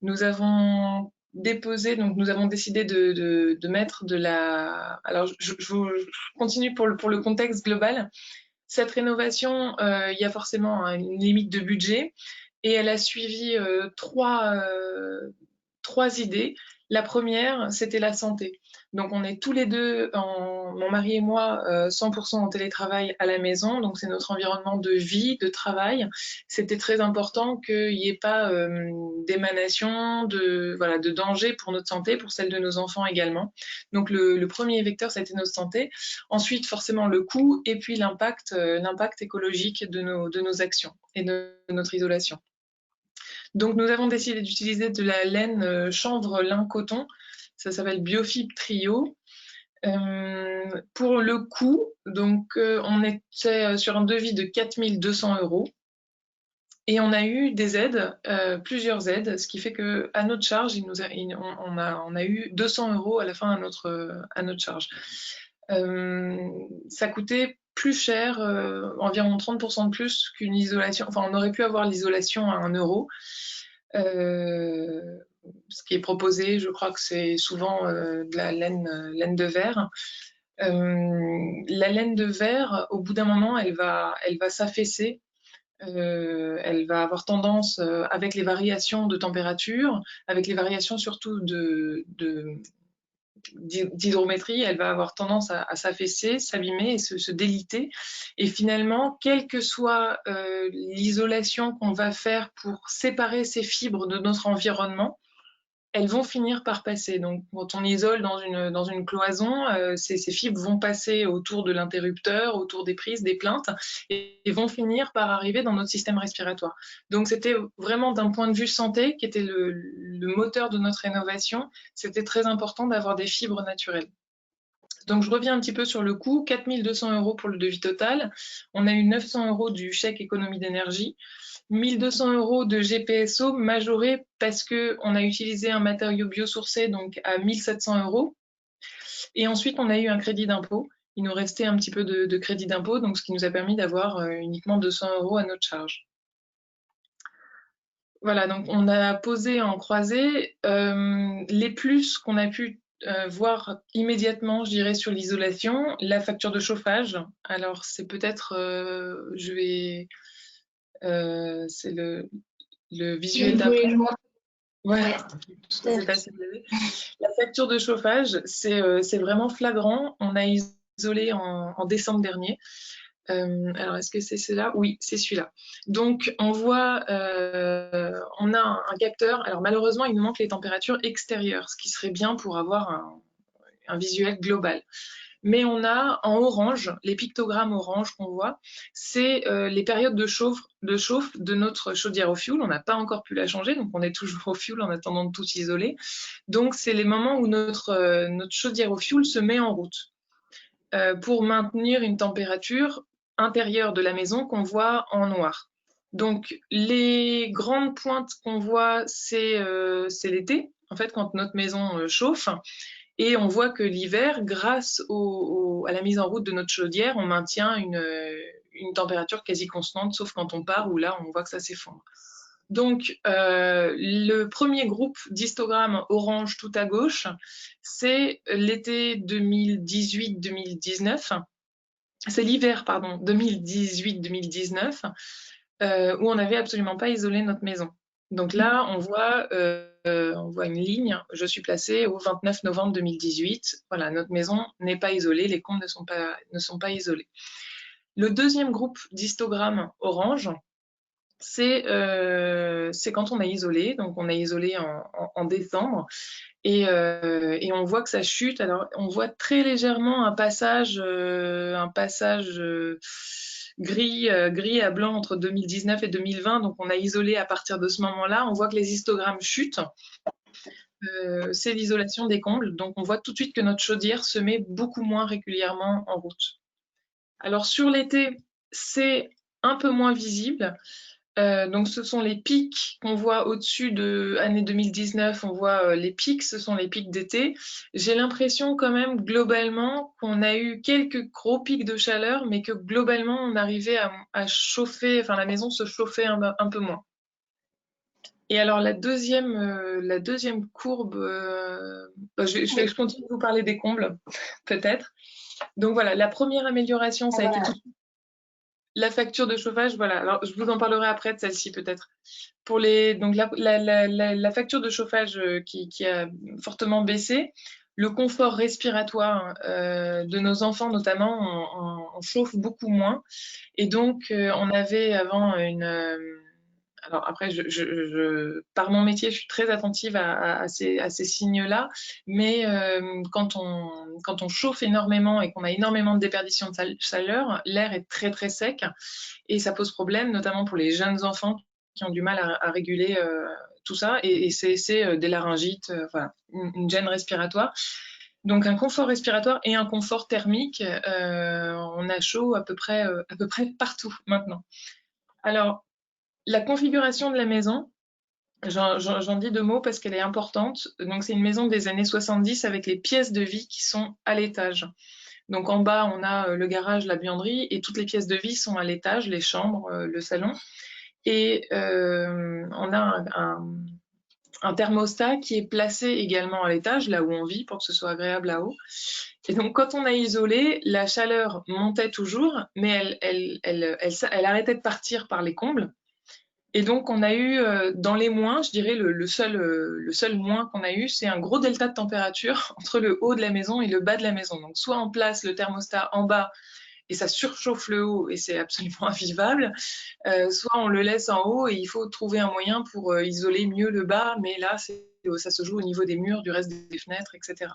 Nous avons déposé, donc nous avons décidé de mettre de la... Alors je continue pour le contexte global. Cette rénovation, il y a forcément une limite de budget. Et elle a suivi trois idées. La première, c'était la santé. Donc on est tous les deux, mon mari et moi, 100% en télétravail à la maison. Donc c'est notre environnement de vie, de travail. C'était très important qu'il n'y ait pas d'émanation, de danger pour notre santé, pour celle de nos enfants également. Donc le premier vecteur, c'était notre santé. Ensuite, forcément, le coût et puis l'impact écologique de nos actions et de notre isolation. Donc, nous avons décidé d'utiliser de la laine chanvre lin coton. Ça s'appelle Biofib Trio. Pour le coût, donc, on était sur un devis de 4 200 €. Et on a eu des aides, plusieurs aides, ce qui fait qu'à notre charge, on a eu 200 € à la fin à notre charge. Ça coûtait plus cher, environ 30% de plus qu'une isolation. Enfin, on aurait pu avoir l'isolation à 1 euro. Ce qui est proposé, je crois que c'est souvent de la laine de verre. La laine de verre, au bout d'un moment, elle va s'affaisser. Elle va avoir tendance, avec les variations de température, avec les variations surtout d'hydrométrie, elle va avoir tendance à s'affaisser, s'abîmer et se déliter. Et finalement, quelle que soit l'isolation qu'on va faire pour séparer ces fibres de notre environnement, elles vont finir par passer. Donc, quand on isole dans une cloison, ces fibres vont passer autour de l'interrupteur, autour des prises, des plaintes, et vont finir par arriver dans notre système respiratoire. Donc, c'était vraiment d'un point de vue santé, qui était le moteur de notre rénovation, c'était très important d'avoir des fibres naturelles. Donc, je reviens un petit peu sur le coût, 4 200 € pour le devis total. On a eu 900 € du chèque économie d'énergie. 1 200 € de GPSO majoré parce qu'on a utilisé un matériau biosourcé, donc à 1 700 €. Et ensuite, on a eu un crédit d'impôt. Il nous restait un petit peu de crédit d'impôt, donc ce qui nous a permis d'avoir uniquement 200 € à notre charge. Voilà, donc on a posé en croisée les plus qu'on a pu voir immédiatement, je dirais, sur l'isolation, la facture de chauffage. Alors, c'est peut-être, c'est le visuel d'après. Ouais, c'est pas si vous avez. La facture de chauffage, c'est vraiment flagrant. On a isolé en décembre dernier. Alors, est-ce que c'est celui-là? Oui, c'est celui-là. Donc, on voit, on a un capteur. Alors, malheureusement, il nous manque les températures extérieures, ce qui serait bien pour avoir un visuel global. Mais on a en orange, les pictogrammes orange qu'on voit, c'est les périodes de chauffe de notre chaudière au fioul. On n'a pas encore pu la changer, donc on est toujours au fioul en attendant de tout isoler. Donc c'est les moments où notre chaudière au fioul se met en route pour maintenir une température intérieure de la maison qu'on voit en noir. Donc les grandes pointes qu'on voit, c'est l'été, en fait, quand notre maison chauffe. Et on voit que l'hiver, grâce à la mise en route de notre chaudière, on maintient une température quasi constante, sauf quand on part, où là, on voit que ça s'effondre. Donc, le premier groupe d'histogrammes orange tout à gauche, c'est l'été 2018-2019. C'est l'hiver, pardon, 2018-2019, où on n'avait absolument pas isolé notre maison. Donc là, on voit une ligne. Je suis placée au 29 novembre 2018. Voilà, notre maison n'est pas isolée, les combles ne sont pas isolés. Le deuxième groupe d'histogrammes orange, c'est quand on a isolé. Donc on a isolé en décembre et on voit que ça chute. Alors on voit très légèrement un passage gris à blanc entre 2019 et 2020, donc on a isolé à partir de ce moment-là. On voit que les histogrammes chutent. C'est l'isolation des combles, donc on voit tout de suite que notre chaudière se met beaucoup moins régulièrement en route. Alors sur l'été, c'est un peu moins visible. Donc ce sont les pics qu'on voit au-dessus de l'année 2019, on voit les pics, ce sont les pics d'été. J'ai l'impression quand même globalement qu'on a eu quelques gros pics de chaleur, mais que globalement on arrivait à chauffer, enfin la maison se chauffait un peu moins. Et alors la deuxième courbe, je continue de vous parler des combles, peut-être. Donc voilà, la première amélioration, ça a été tout la facture de chauffage, voilà. Alors, je vous en parlerai après de celle-ci, peut-être. Donc, la facture de chauffage qui a fortement baissé, le confort respiratoire de nos enfants, notamment, on chauffe beaucoup moins. Et donc, on avait avant alors après, par mon métier, je suis très attentive à ces signes-là, mais quand on chauffe énormément et qu'on a énormément de déperdition de chaleur, l'air est très très sec et ça pose problème, notamment pour les jeunes enfants qui ont du mal à réguler tout ça, et c'est des laryngites, voilà, une gêne respiratoire. Donc un confort respiratoire et un confort thermique, on a chaud à peu près partout maintenant. Alors, la configuration de la maison, j'en dis deux mots parce qu'elle est importante. Donc, c'est une maison des années 70 avec les pièces de vie qui sont à l'étage. Donc en bas, on a le garage, la buanderie, et toutes les pièces de vie sont à l'étage, les chambres, le salon. Et on a un thermostat qui est placé également à l'étage, là où on vit, pour que ce soit agréable là-haut. Et donc, quand on a isolé, la chaleur montait toujours, mais elle arrêtait de partir par les combles. Et donc, on a eu, dans les moins, je dirais, le seul moins qu'on a eu, c'est un gros delta de température entre le haut de la maison et le bas de la maison. Donc, soit on place le thermostat en bas et ça surchauffe le haut et c'est absolument invivable, soit on le laisse en haut et il faut trouver un moyen pour isoler mieux le bas, mais là, ça se joue au niveau des murs, du reste des fenêtres, etc.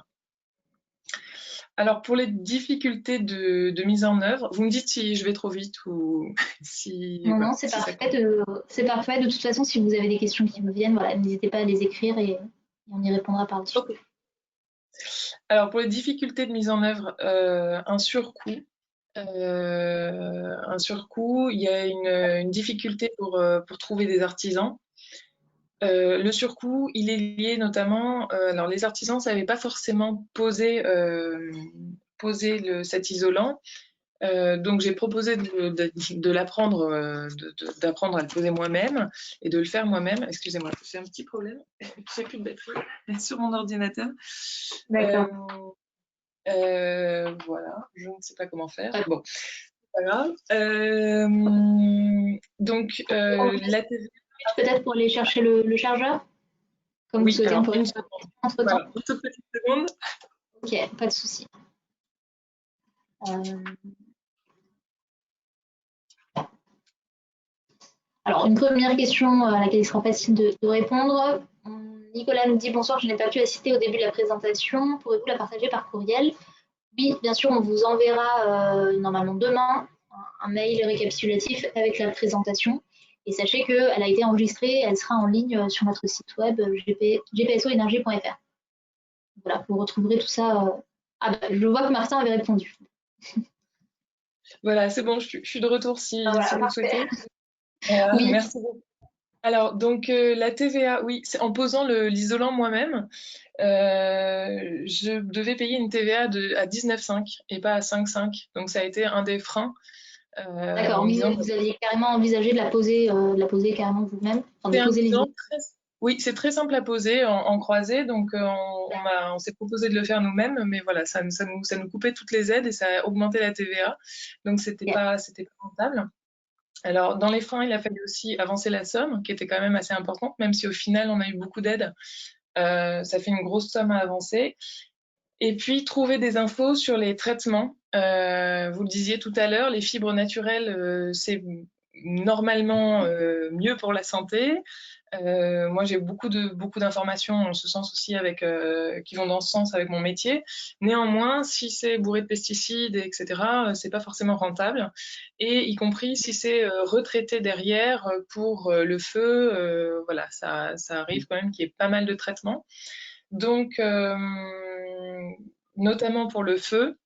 Alors, pour les difficultés de mise en œuvre, vous me dites si je vais trop vite ou si... Non, voilà, non, c'est si ça parfait. C'est parfait. De toute façon, si vous avez des questions qui vous viennent, voilà, n'hésitez pas à les écrire et on y répondra par la suite. Ok. Alors, pour les difficultés de mise en œuvre, un surcoût. Il y a une difficulté pour trouver des artisans. Le surcoût, il est lié notamment, alors les artisans ne savaient pas forcément poser cet isolant, donc j'ai proposé d'apprendre à le poser moi-même et de le faire moi-même. Excusez-moi, j'ai un petit problème, j'ai plus de batterie sur mon ordinateur. D'accord. Voilà, je ne sais pas comment faire. Bon, c'est pas grave. Donc, la TV. Peut-être pour aller chercher le chargeur, comme Oui, vous souhaitez, alors, on pourrait une faire seconde. entre-temps. Voilà, une toute petite seconde. Ok, pas de souci. Alors, une première question à laquelle il sera facile de répondre. Nicolas nous dit bonsoir, je n'ai pas pu assister au début de la présentation. Pourrez-vous la partager par courriel? Oui, bien sûr, on vous enverra normalement demain un mail récapitulatif avec la présentation. Et sachez qu'elle a été enregistrée, elle sera en ligne sur notre site web gpsoenergie.fr. Voilà, vous retrouverez tout ça. Ah bah, je vois que Martin avait répondu. Voilà, c'est bon, je suis de retour si vous le souhaitez. Oui. Merci beaucoup. Alors, donc, la TVA, oui, c'est en posant l'isolant moi-même, je devais payer une TVA à 19,5 et pas à 5,5. Donc, ça a été un des freins. D'accord, vous aviez carrément envisagé de la poser carrément vous-même, enfin, de poser l'isolant. Oui, c'est très simple à poser en croisée, donc on s'est proposé de le faire nous-mêmes, mais voilà, ça nous coupait toutes les aides et ça a augmenté la TVA, donc c'était pas rentable. Alors, dans les freins, il a fallu aussi avancer la somme, qui était quand même assez importante, même si au final, on a eu beaucoup d'aides. Ça fait une grosse somme à avancer. Et puis, trouver des infos sur les traitements. Vous le disiez tout à l'heure, les fibres naturelles, c'est normalement mieux pour la santé. Moi, j'ai beaucoup d'informations en ce sens aussi qui vont dans ce sens avec mon métier. Néanmoins, si c'est bourré de pesticides, etc., c'est pas forcément rentable. Et y compris si c'est retraité derrière pour le feu, voilà, ça arrive quand même qu'il y ait pas mal de traitements. Donc, notamment pour le feu,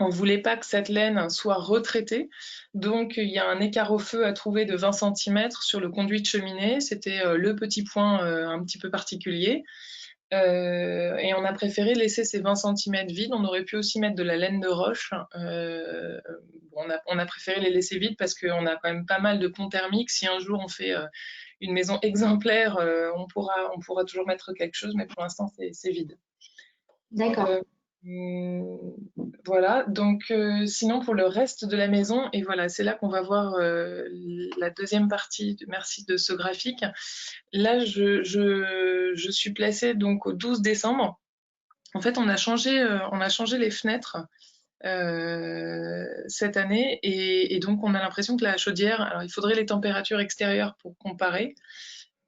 on ne voulait pas que cette laine soit retraitée, donc il y a un écart au feu à trouver de 20 cm sur le conduit de cheminée. C'était le petit point un petit peu particulier. Et on a préféré laisser ces 20 cm vides. On aurait pu aussi mettre de la laine de roche. On a préféré les laisser vides parce qu'on a quand même pas mal de ponts thermiques. Si un jour on fait une maison exemplaire, on pourra toujours mettre quelque chose, mais pour l'instant c'est vide. D'accord. Voilà, donc sinon pour le reste de la maison, et voilà, c'est là qu'on va voir la deuxième partie, merci de ce graphique. Là, je suis placée donc au 12 décembre. En fait, on a changé les fenêtres cette année, et donc on a l'impression que la chaudière, alors il faudrait les températures extérieures pour comparer,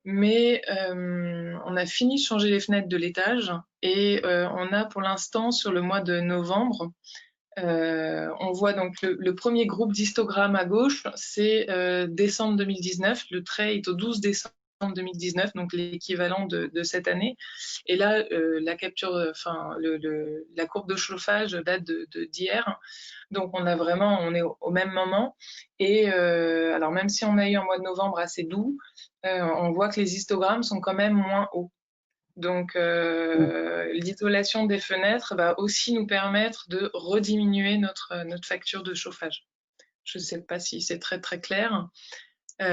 mais on a fini de changer les fenêtres de l'étage et on a pour l'instant sur le mois de novembre, on voit donc le premier groupe d'histogrammes à gauche, c'est décembre 2019, le trait est au 12 décembre 2019, donc l'équivalent de cette année. Et là, la capture, enfin la courbe de chauffage date d'hier. Donc on est au même moment. Et alors même si on a eu un mois de novembre assez doux, on voit que les histogrammes sont quand même moins hauts. Donc, l'isolation des fenêtres va aussi nous permettre de rediminuer notre facture de chauffage. Je ne sais pas si c'est très très clair. Oui,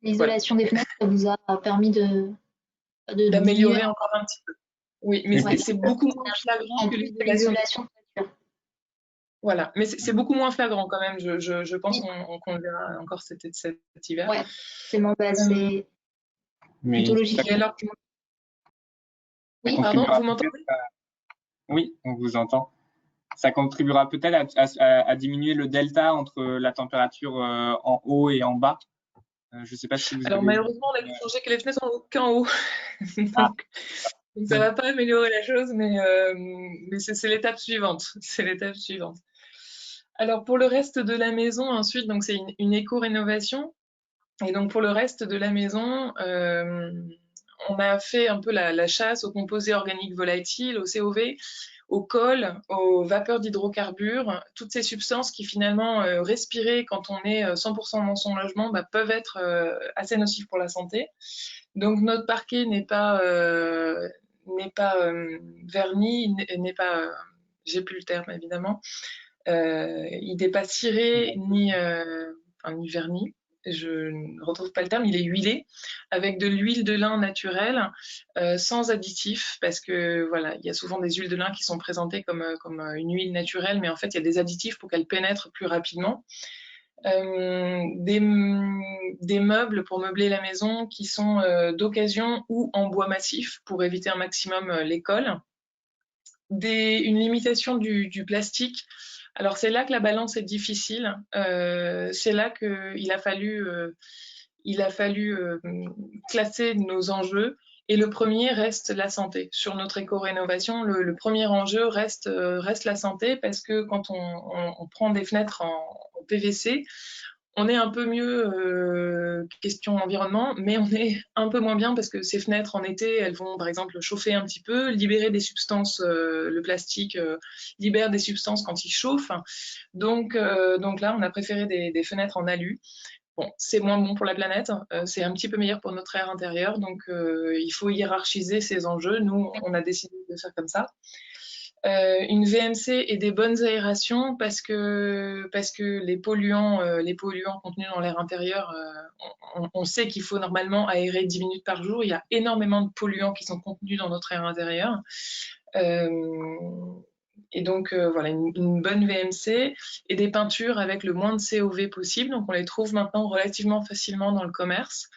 l'isolation des fenêtres, ça vous a permis de d'améliorer diminuer encore un petit peu. Oui, mais c'est beaucoup moins flagrant en que plus de l'isolation. l'isolation de toiture. Voilà, mais c'est beaucoup moins flagrant quand même. Je pense Oui. qu'on le verra encore cet hiver. Ouais, c'est Mais plutôt ça, logique. Et alors, Oui, pardon, contribuera vous m'entendez? oui, on vous entend. Ça contribuera peut-être à diminuer le delta entre la température en haut et en bas. Je ne sais pas si vous Alors avez... malheureusement, on a changé que les fenêtres sont qu'en haut. Ah. Donc ça va pas améliorer la chose, mais c'est l'étape suivante. C'est l'étape suivante. Alors pour le reste de la maison, ensuite, donc c'est une éco-rénovation. Et donc pour le reste de la maison, on a fait un peu la chasse aux composés organiques volatiles, au COV, au col, aux vapeurs d'hydrocarbures, toutes ces substances qui finalement, respirées quand on est 100% dans son logement, bah, peuvent être assez nocives pour la santé. Donc notre parquet n'est pas verni, n'est pas, j'ai plus le terme évidemment, il n'est pas ciré ni verni. Je ne retrouve pas le terme, il est huilé avec de l'huile de lin naturelle, sans additifs, parce que voilà, il y a souvent des huiles de lin qui sont présentées comme une huile naturelle, mais en fait il y a des additifs pour qu'elle pénètre plus rapidement. Des meubles pour meubler la maison qui sont d'occasion ou en bois massif pour éviter un maximum les cols. Une limitation du plastique. Alors c'est là que la balance est difficile. C'est là qu'il a fallu classer nos enjeux. Et le premier reste la santé. Sur notre éco-rénovation, le premier enjeu reste la santé, parce que quand on prend des fenêtres en PVC, on est un peu mieux question environnement, mais on est un peu moins bien parce que ces fenêtres en été, elles vont par exemple chauffer un petit peu, libérer des substances, le plastique libère des substances quand il chauffe. Donc là, on a préféré des fenêtres en alu. Bon, c'est moins bon pour la planète, c'est un petit peu meilleur pour notre air intérieur, donc il faut hiérarchiser ces enjeux. Nous, on a décidé de faire comme ça. Une VMC et des bonnes aérations, parce que les polluants contenus dans l'air intérieur, on sait qu'il faut normalement aérer 10 minutes par jour. Il y a énormément de polluants qui sont contenus dans notre air intérieur. Et donc voilà, une bonne VMC et des peintures avec le moins de COV possible. Donc on les trouve maintenant relativement facilement dans le commerce.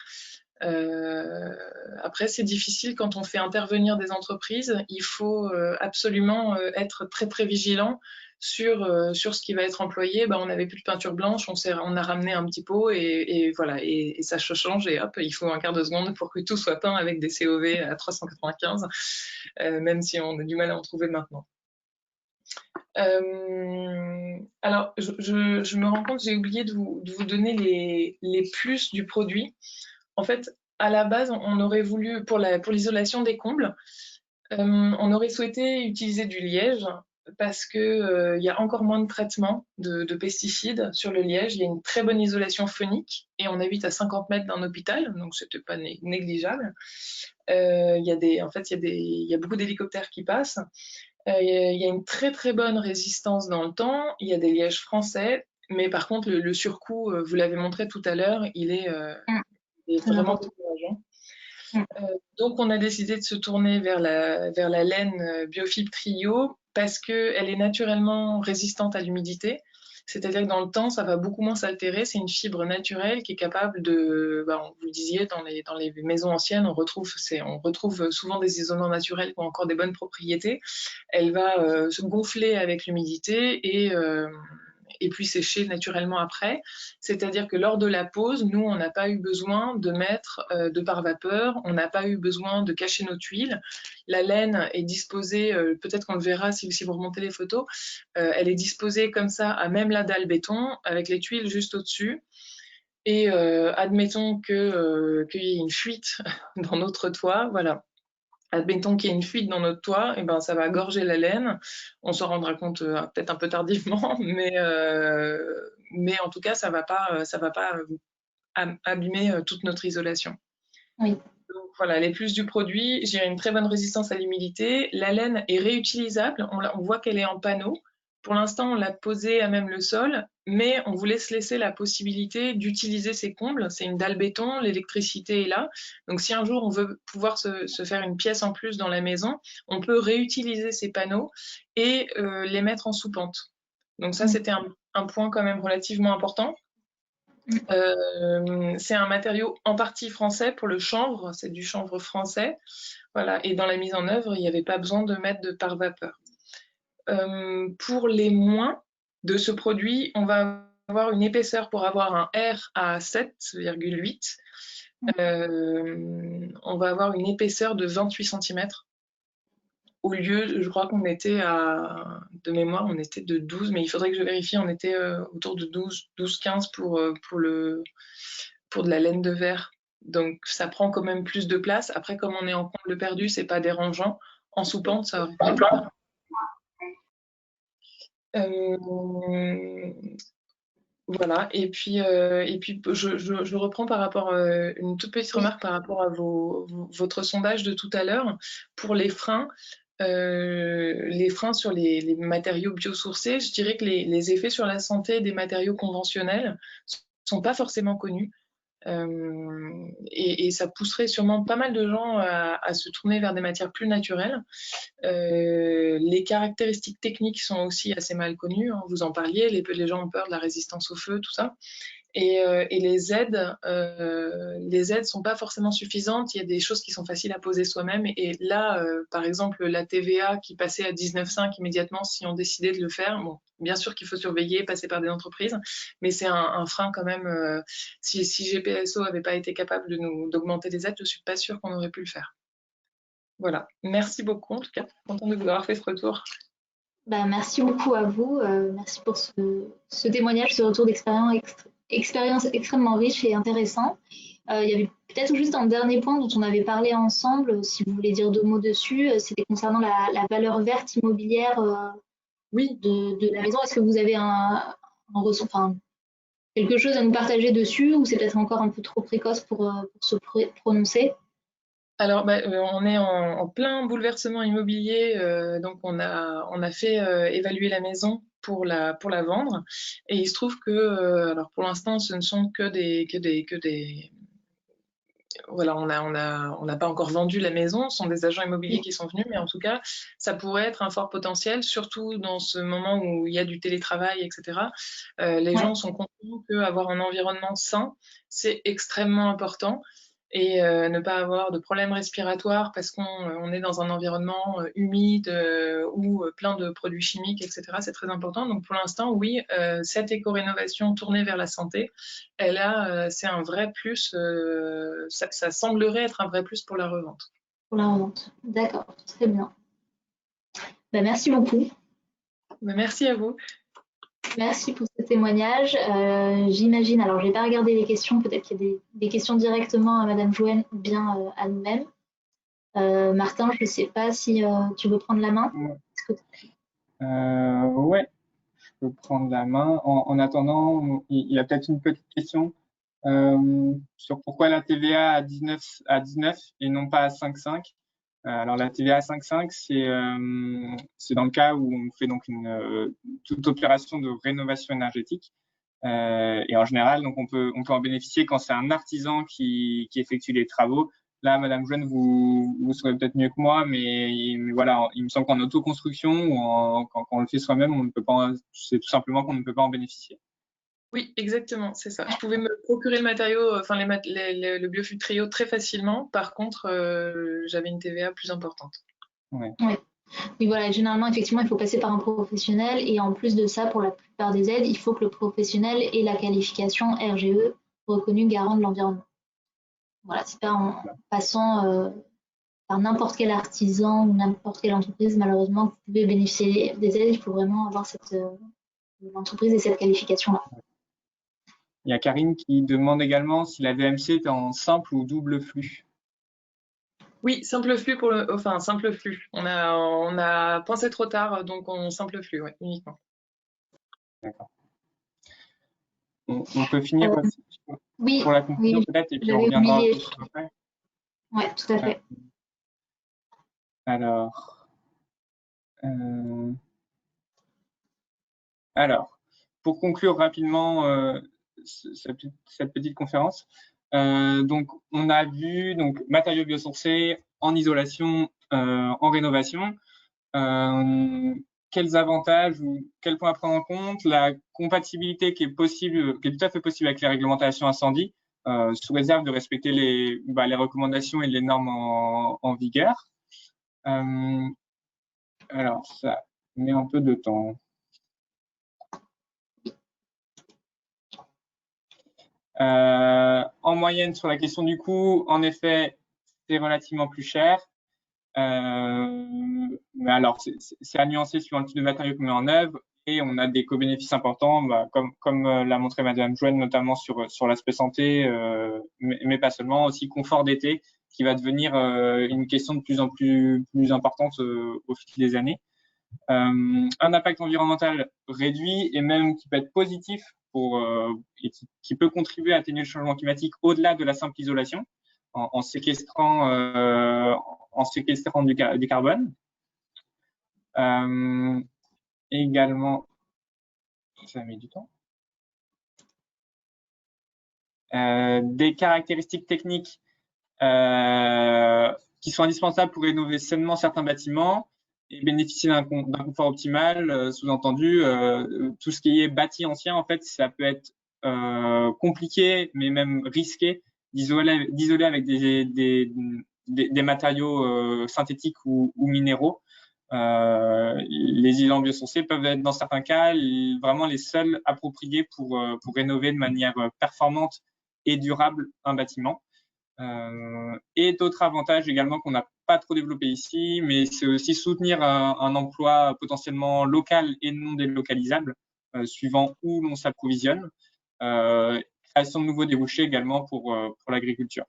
Après, c'est difficile quand on fait intervenir des entreprises. Il faut absolument être très très vigilant sur ce qui va être employé. On n'avait plus de peinture blanche, on a ramené un petit pot et voilà, et ça change et hop, il faut un quart de seconde pour que tout soit peint avec des COV à 395, même si on a du mal à en trouver maintenant. Alors, je me rends compte, j'ai oublié de vous donner les plus du produit. En fait, à la base, on aurait voulu, pour l'isolation des combles, on aurait souhaité utiliser du liège, parce que il y a encore moins de traitement de pesticides sur le liège. Il y a une très bonne isolation phonique et on habite à 50 mètres d'un hôpital, donc c'était pas négligeable. Il y a beaucoup d'hélicoptères qui passent. Il y a une très très bonne résistance dans le temps. Il y a des lièges français, mais par contre le surcoût, vous l'avez montré tout à l'heure, il est vraiment décourageant. Donc on a décidé de se tourner vers la laine Biofibre Trio, parce qu'elle est naturellement résistante à l'humidité. C'est-à-dire que dans le temps, ça va beaucoup moins s'altérer. C'est une fibre naturelle qui est capable de, vous le disiez, dans les maisons anciennes, on retrouve souvent des isolants naturels qui ont encore des bonnes propriétés. Elle va se gonfler avec l'humidité et puis sécher naturellement après. C'est-à-dire que lors de la pose, nous, on n'a pas eu besoin de mettre de pare-vapeur, on n'a pas eu besoin de cacher nos tuiles. La laine est disposée, peut-être qu'on le verra si vous remontez les photos, elle est disposée comme ça à même la dalle béton, avec les tuiles juste au-dessus. Et admettons qu'il y ait une fuite dans notre toit, voilà. Admettons qu'il y ait une fuite dans notre toit, et ça va gorger la laine. On s'en rendra compte peut-être un peu tardivement, mais en tout cas, ça va pas abîmer toute notre isolation. Oui. Donc voilà, les plus du produit, j'ai une très bonne résistance à l'humidité. La laine est réutilisable, on voit qu'elle est en panneau. Pour l'instant, on l'a posée à même le sol, mais on voulait se laisser la possibilité d'utiliser ces combles. C'est une dalle béton, l'électricité est là. Donc si un jour on veut pouvoir se faire une pièce en plus dans la maison, on peut réutiliser ces panneaux et les mettre en sous-pente. Donc ça, c'était un point quand même relativement important. C'est un matériau en partie français pour le chanvre, c'est du chanvre français. Voilà. Et dans la mise en œuvre, il n'y avait pas besoin de mettre de pare-vapeur. Pour les moins de ce produit, on va avoir une épaisseur pour avoir un R à 7,8. On va avoir une épaisseur de 28 cm. Au lieu, je crois qu'on était de mémoire, on était de 12, mais il faudrait que je vérifie, on était autour de 12-15 pour de la laine de verre. Donc ça prend quand même plus de place. Après, comme on est en comble perdu, c'est pas dérangeant. En sous-pente, ça aurait été voilà, et puis je reprends par rapport une toute petite remarque par rapport à votre sondage de tout à l'heure. Pour les freins sur les matériaux biosourcés, je dirais que les effets sur la santé des matériaux conventionnels sont pas forcément connus. Et ça pousserait sûrement pas mal de gens à se tourner vers des matières plus naturelles. Les caractéristiques techniques sont aussi assez mal connues, hein, vous en parliez, les gens ont peur de la résistance au feu, tout ça. Et les aides sont pas forcément suffisantes. Il y a des choses qui sont faciles à poser soi-même. Et là, par exemple, la TVA qui passait à 19,5 immédiatement si on décidait de le faire. Bon, bien sûr qu'il faut surveiller, passer par des entreprises, mais c'est un frein quand même. Si GPSO avait pas été capable d'augmenter les aides, je suis pas sûre qu'on aurait pu le faire. Voilà. Merci beaucoup, en tout cas. Contente de vous avoir fait ce retour. Bah, merci beaucoup à vous. Merci pour ce témoignage, ce retour d'expérience extrêmement riche et intéressant. Il y avait peut-être juste un dernier point dont on avait parlé ensemble, si vous voulez dire 2 mots dessus, c'était concernant la valeur verte immobilière Oui. de la maison. Est-ce que vous avez quelque chose à nous partager dessus ou c'est peut-être encore un peu trop précoce pour se prononcer? Alors, on est en plein bouleversement immobilier, donc on a fait évaluer la maison pour la vendre, et il se trouve que, alors pour l'instant, ce ne sont que des voilà, on n'a pas encore vendu la maison, ce sont des agents immobiliers qui sont venus, mais en tout cas, ça pourrait être un fort potentiel, surtout dans ce moment où il y a du télétravail, etc. Les gens sont conscients qu'avoir un environnement sain, c'est extrêmement important. Et ne pas avoir de problèmes respiratoires parce qu'on est dans un environnement humide ou plein de produits chimiques, etc. C'est très important. Donc pour l'instant, oui, cette éco-rénovation tournée vers la santé, c'est un vrai plus. Ça semblerait être un vrai plus pour la revente. Pour la revente, d'accord, très bien. Ben, merci beaucoup. Merci à vous. Merci pour ce témoignage. J'imagine, alors je n'ai pas regardé les questions, peut-être qu'il y a des questions directement à Madame Jouenne ou bien à nous-mêmes. Martin, je ne sais pas si tu veux prendre la main. Ouais, je peux prendre la main. En attendant, il y a peut-être une petite question sur pourquoi la TVA à 19 et non pas à 5,5. Alors la TVA à 5,5, c'est dans le cas où on fait donc toute opération de rénovation énergétique. Et en général, donc on peut en bénéficier quand c'est un artisan qui effectue les travaux. Là, Madame Jeune, vous saurez peut-être mieux que moi, mais voilà, il me semble qu'en autoconstruction ou quand on le fait soi-même, on ne peut pas. C'est tout simplement qu'on ne peut pas en bénéficier. Oui, exactement, c'est ça. Je pouvais me procurer le matériau, enfin le Biofil Trio très facilement. Par contre, j'avais une TVA plus importante. Ouais. Oui. Oui, voilà, généralement, effectivement, il faut passer par un professionnel et en plus de ça, pour la plupart des aides, il faut que le professionnel ait la qualification RGE reconnue garant de l'environnement. Voilà, c'est pas en passant par n'importe quel artisan ou n'importe quelle entreprise, malheureusement, que vous pouvez bénéficier des aides. Il faut vraiment avoir cette entreprise et cette qualification-là. Il y a Karine qui demande également si la VMC est en simple ou double flux. Oui, simple flux simple flux. On a pensé trop tard, donc on simple flux, ouais, uniquement. D'accord. On peut finir aussi oui, pour la conclusion peut-être, et puis on reviendra après. Oui, tout à fait. Alors, euh, alors, pour conclure rapidement cette petite conférence, donc on a vu donc matériaux biosourcés en isolation, en rénovation. Quels avantages ou quels points à prendre en compte? La compatibilité qui est possible, qui est tout à fait possible avec les réglementations incendie, sous réserve de respecter les recommandations et les normes en vigueur. Alors, ça met un peu de temps. En moyenne, sur la question du coût, en effet, c'est relativement plus cher. Mais alors, c'est à nuancer suivant le type de matériau qu'on met en œuvre. Et on a des co-bénéfices importants, comme l'a montré Madame Joanne, notamment sur l'aspect santé, mais pas seulement, aussi confort d'été, qui va devenir une question de plus en plus importante au fil des années. Un impact environnemental réduit et même qui peut être positif et qui peut contribuer à atténuer le changement climatique au-delà de la simple isolation, en séquestrant du carbone. Également, ça met du temps. Des caractéristiques techniques qui sont indispensables pour rénover sainement certains bâtiments et bénéficier d'un confort optimal. Sous-entendu, tout ce qui est bâti ancien, en fait, ça peut être compliqué, mais même risqué d'isoler avec des matériaux synthétiques ou minéraux. Les isolants biosourcés peuvent être, dans certains cas, vraiment les seuls appropriés pour rénover de manière performante et durable un bâtiment. Et d'autres avantages également qu'on n'a pas trop développé ici, mais c'est aussi soutenir un emploi potentiellement local et non délocalisable, suivant où l'on s'approvisionne. Création de nouveaux débouchés également pour l'agriculture.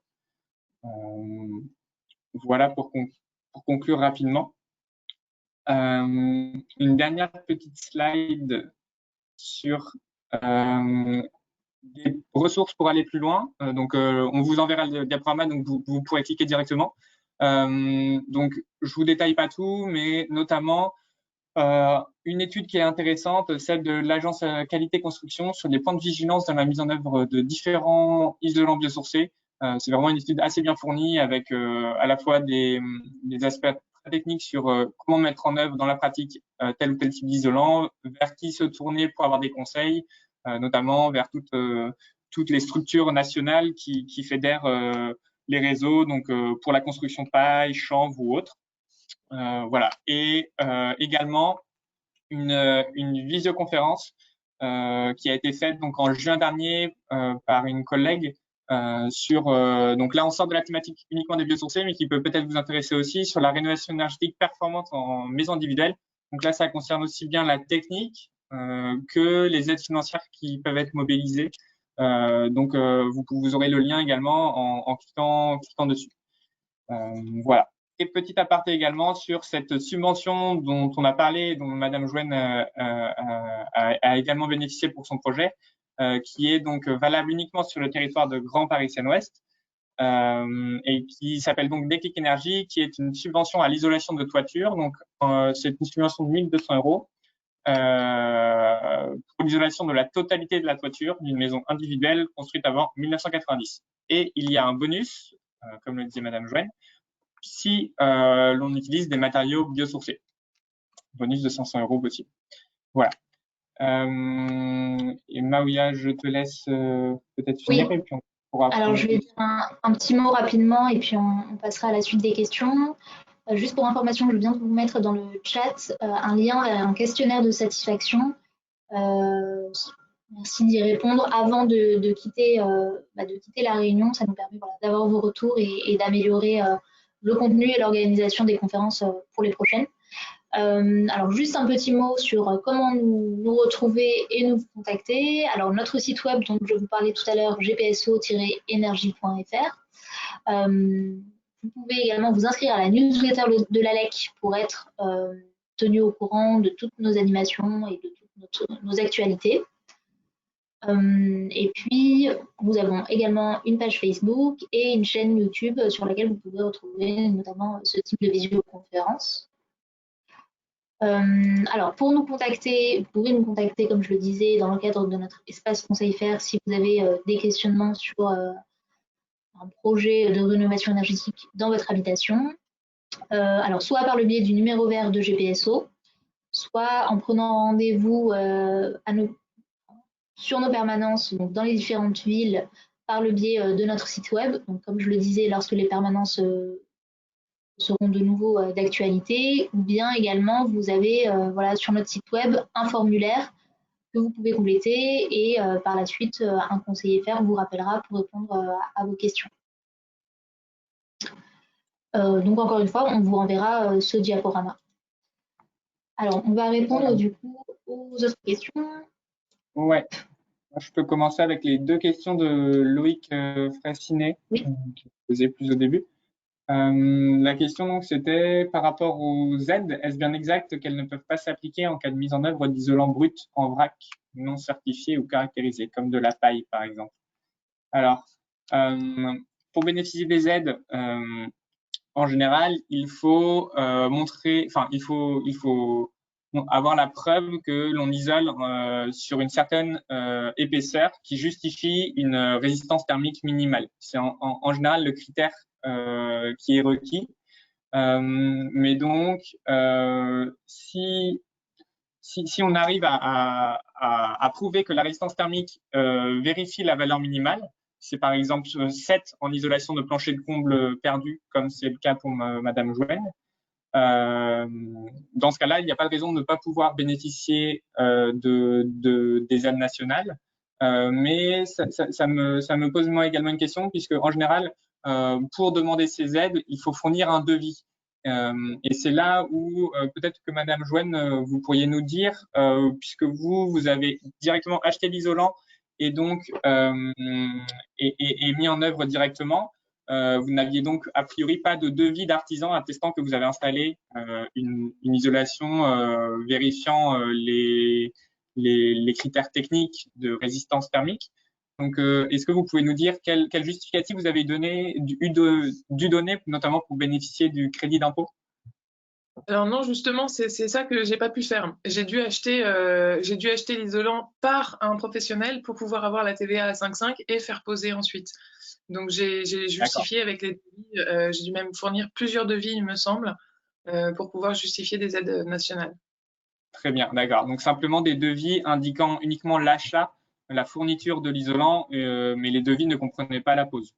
Voilà pour conclure rapidement. Une dernière petite slide sur des ressources pour aller plus loin. Donc, on vous enverra le diaporama, donc vous pourrez cliquer directement. Donc, je vous détaille pas tout, mais notamment une étude qui est intéressante, celle de l'agence qualité construction sur les points de vigilance dans la mise en œuvre de différents isolants biosourcés. C'est vraiment une étude assez bien fournie avec à la fois des aspects très techniques sur comment mettre en œuvre dans la pratique tel ou tel type d'isolant, vers qui se tourner pour avoir des conseils, notamment vers toutes les structures nationales qui fédèrent les réseaux, donc pour la construction de paille, chanvre ou autre. Voilà. Et également une visioconférence qui a été faite donc en juin dernier par une collègue sur donc là on sort de la thématique uniquement des biosourcés, mais qui peut peut-être vous intéresser aussi sur la rénovation énergétique performante en maison individuelle. Donc là ça concerne aussi bien la technique que les aides financières qui peuvent être mobilisées. Donc vous aurez le lien également en cliquant dessus. Voilà. Et petit aparté également sur cette subvention dont on a parlé, dont Madame Joanne a également bénéficié pour son projet, qui est donc valable uniquement sur le territoire de Grand Paris Seine-Ouest, et qui s'appelle donc Déclic Énergie, qui est une subvention à l'isolation de toiture. Donc, c'est une subvention de 1 200 € pour l'isolation de la totalité de la toiture d'une maison individuelle construite avant 1990. Et il y a un bonus, comme le disait Madame Joanne, si l'on utilise des matériaux biosourcés. Bonus de 500 € possible. Voilà. Et Maouya, je te laisse peut-être finir. Oui. Et puis on pourra... Alors, je vais dire un petit mot rapidement et puis on passera à la suite des questions. Juste pour information, je viens de vous mettre dans le chat un lien vers un questionnaire de satisfaction. Merci d'y répondre avant de quitter la réunion. Ça nous permet d'avoir vos retours et d'améliorer le contenu et l'organisation des conférences pour les prochaines. Alors juste un petit mot sur comment nous retrouver et nous contacter. Alors notre site web dont je vous parlais tout à l'heure, gpso-energie.fr. Vous pouvez également vous inscrire à la newsletter de l'ALEC pour être tenu au courant de toutes nos animations et de toutes nos actualités. Et puis, nous avons également une page Facebook et une chaîne YouTube sur laquelle vous pouvez retrouver notamment ce type de visioconférence. Alors, pour nous contacter, vous pouvez nous contacter, comme je le disais, dans le cadre de notre espace Conseil Faire si vous avez des questionnements sur un projet de rénovation énergétique dans votre habitation. Alors, soit par le biais du numéro vert de GPSO, soit en prenant rendez-vous sur nos permanences, donc dans les différentes villes, par le biais de notre site web. Donc, comme je le disais, lorsque les permanences seront de nouveau d'actualité, ou bien également vous avez voilà, sur notre site web un formulaire que vous pouvez compléter et par la suite un conseiller faire vous rappellera pour répondre à vos questions. Donc encore une fois, on vous renverra ce diaporama. Alors, on va répondre du coup aux autres questions. Ouais, je peux commencer avec les deux questions de Loïc Frassinet, Oui. qui posait plus au début. La question donc c'était par rapport aux aides, est-ce bien exact qu'elles ne peuvent pas s'appliquer en cas de mise en œuvre d'isolants bruts en vrac non certifiés ou caractérisés, comme de la paille par exemple? Alors, pour bénéficier des aides, en général, il faut il faut avoir la preuve que l'on isole sur une certaine épaisseur qui justifie une résistance thermique minimale. C'est en général le critère qui est requis. Mais donc, si on arrive à prouver que la résistance thermique vérifie la valeur minimale, c'est par exemple 7 en isolation de plancher de comble perdu, comme c'est le cas pour Madame Jouenne. Dans ce cas-là, il n'y a pas de raison de ne pas pouvoir bénéficier des aides nationales. Mais ça me pose moi également une question, puisque en général, pour demander ces aides, il faut fournir un devis. Et c'est là où peut-être que Madame Jouenne, vous pourriez nous dire, puisque vous avez directement acheté l'isolant et donc et mis en œuvre directement, vous n'aviez donc a priori pas de devis d'artisan attestant que vous avez installé une isolation vérifiant les critères techniques de résistance thermique. Donc, est-ce que vous pouvez nous dire quel justificatif vous avez dû donner, notamment pour bénéficier du crédit d'impôt? Alors non, justement, c'est ça que j'ai pas pu faire. J'ai dû acheter l'isolant par un professionnel pour pouvoir avoir la TVA à 5,5 et faire poser ensuite. Donc j'ai justifié avec les devis, j'ai dû même fournir plusieurs devis, il me semble, pour pouvoir justifier des aides nationales. Très bien, d'accord. Donc simplement des devis indiquant uniquement l'achat, la fourniture de l'isolant, mais les devis ne comprenaient pas la pose.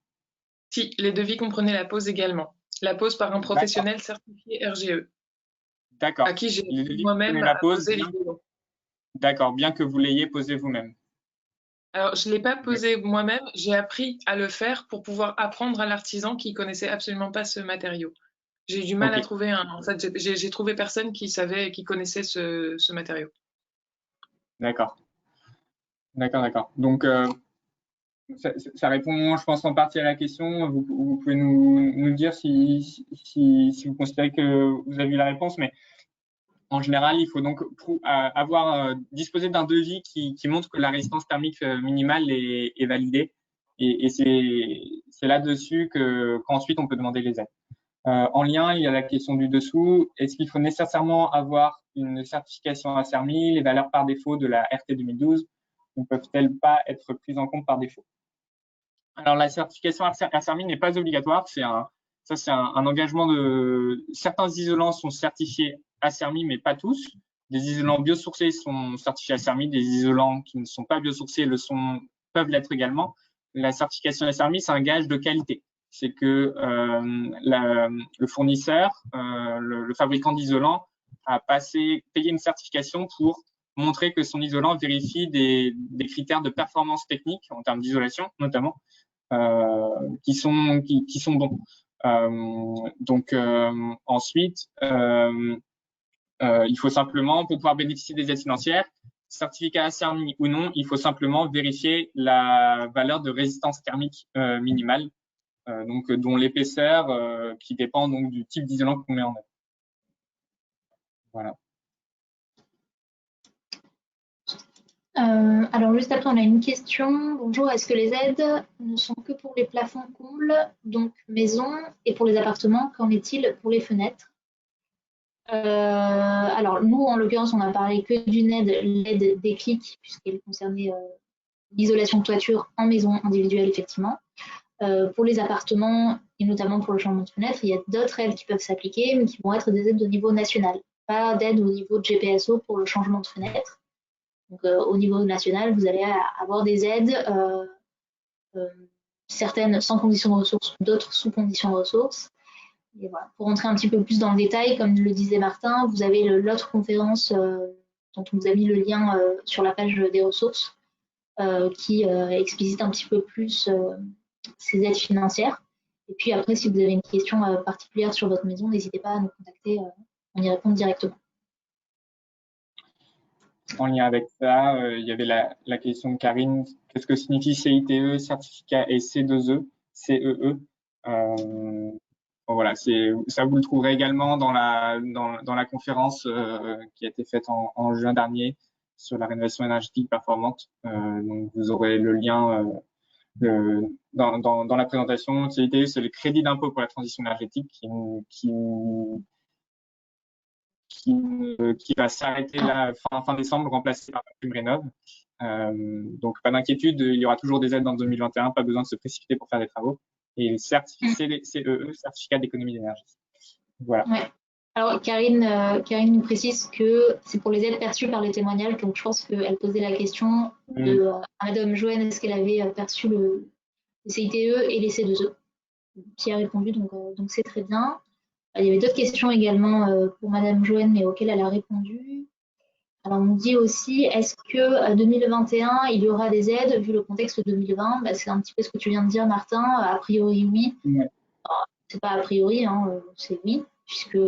Si, les devis comprenaient la pose également. La pose par un professionnel certifié RGE. D'accord. À qui j'ai Les devis comprenaient moi-même la pose, posé l'isolant. d'accord, bien que vous l'ayez posé vous-même. Alors, je ne l'ai pas posé moi-même, j'ai appris à le faire pour pouvoir apprendre à l'artisan qui connaissait absolument pas ce matériau. J'ai eu du mal à trouver en fait, j'ai trouvé personne qui connaissait ce matériau. D'accord. Donc, ça répond, je pense, en partie à la question. Vous pouvez nous dire si vous considérez que vous avez eu la réponse, mais en général, il faut donc disposer d'un devis qui montre que la résistance thermique minimale est validée. Et c'est là-dessus qu'ensuite on peut demander les aides. En lien, il y a la question du dessous. Est-ce qu'il faut nécessairement avoir une certification ACERMI? Les valeurs par défaut de la RT 2012 ne peuvent-elles pas être prises en compte par défaut? Alors, la certification ACERMI n'est pas obligatoire. C'est un engagement de… Certains isolants sont certifiés ACERMI, mais pas tous. Des isolants biosourcés sont certifiés ACERMI. Des isolants qui ne sont pas biosourcés peuvent l'être également. La certification ACERMI, c'est un gage de qualité. C'est que le fournisseur, le fabricant d'isolants, a payé une certification pour montrer que son isolant vérifie des critères de performance technique en termes d'isolation, notamment, qui sont bons. Donc ensuite, il faut simplement, pour pouvoir bénéficier des aides financières, certificat ACERMI ou non, il faut simplement vérifier la valeur de résistance thermique minimale, donc dont l'épaisseur qui dépend donc du type d'isolant qu'on met en œuvre. Voilà. Alors juste après, on a une question. Bonjour, est-ce que les aides ne sont que pour les plafonds combles, donc maison, et pour les appartements, qu'en est-il pour les fenêtres? Alors nous, en l'occurrence, on a parlé que d'une aide, l'aide Déclic, puisqu'elle concernait l'isolation de toiture en maison individuelle, effectivement. Pour les appartements, et notamment pour le changement de fenêtre, il y a d'autres aides qui peuvent s'appliquer, mais qui vont être des aides au niveau national. Pas d'aide au niveau de GPSO pour le changement de fenêtre. Donc, au niveau national, vous allez avoir des aides, certaines sans condition de ressources, d'autres sous condition de ressources. Et voilà. Pour rentrer un petit peu plus dans le détail, comme le disait Martin, vous avez l'autre conférence dont on vous a mis le lien sur la page des ressources qui explicite un petit peu plus ces aides financières. Et puis après, si vous avez une question particulière sur votre maison, n'hésitez pas à nous contacter, on y répond directement. En lien avec ça, il y avait la question de Karine, qu'est-ce que signifie CITE, certificat, et C2E, CEE? Voilà, ça vous le trouverez également dans la conférence qui a été faite en juin dernier sur la rénovation énergétique performante. Donc vous aurez le lien dans la présentation. CITE, c'est le crédit d'impôt pour la transition énergétique qui va s'arrêter là fin décembre, remplacé par MaPrimeRénov'. Donc pas d'inquiétude, il y aura toujours des aides en 2021, pas besoin de se précipiter pour faire des travaux. Et CEE, certificat d'économie d'énergie. Voilà. Ouais. Alors Karine nous précise que c'est pour les aides perçues par les témoignages, donc je pense qu'elle posait la question à Madame Joanne, est-ce qu'elle avait perçu les CITE et les C2E, qui a répondu, donc c'est très bien. Il y avait d'autres questions également pour Madame Joanne, mais auxquelles elle a répondu. Alors on nous dit aussi, est-ce que 2021, il y aura des aides vu le contexte 2020? C'est un petit peu ce que tu viens de dire, Martin. A priori, oui. Ouais. C'est pas a priori, hein, c'est oui, puisque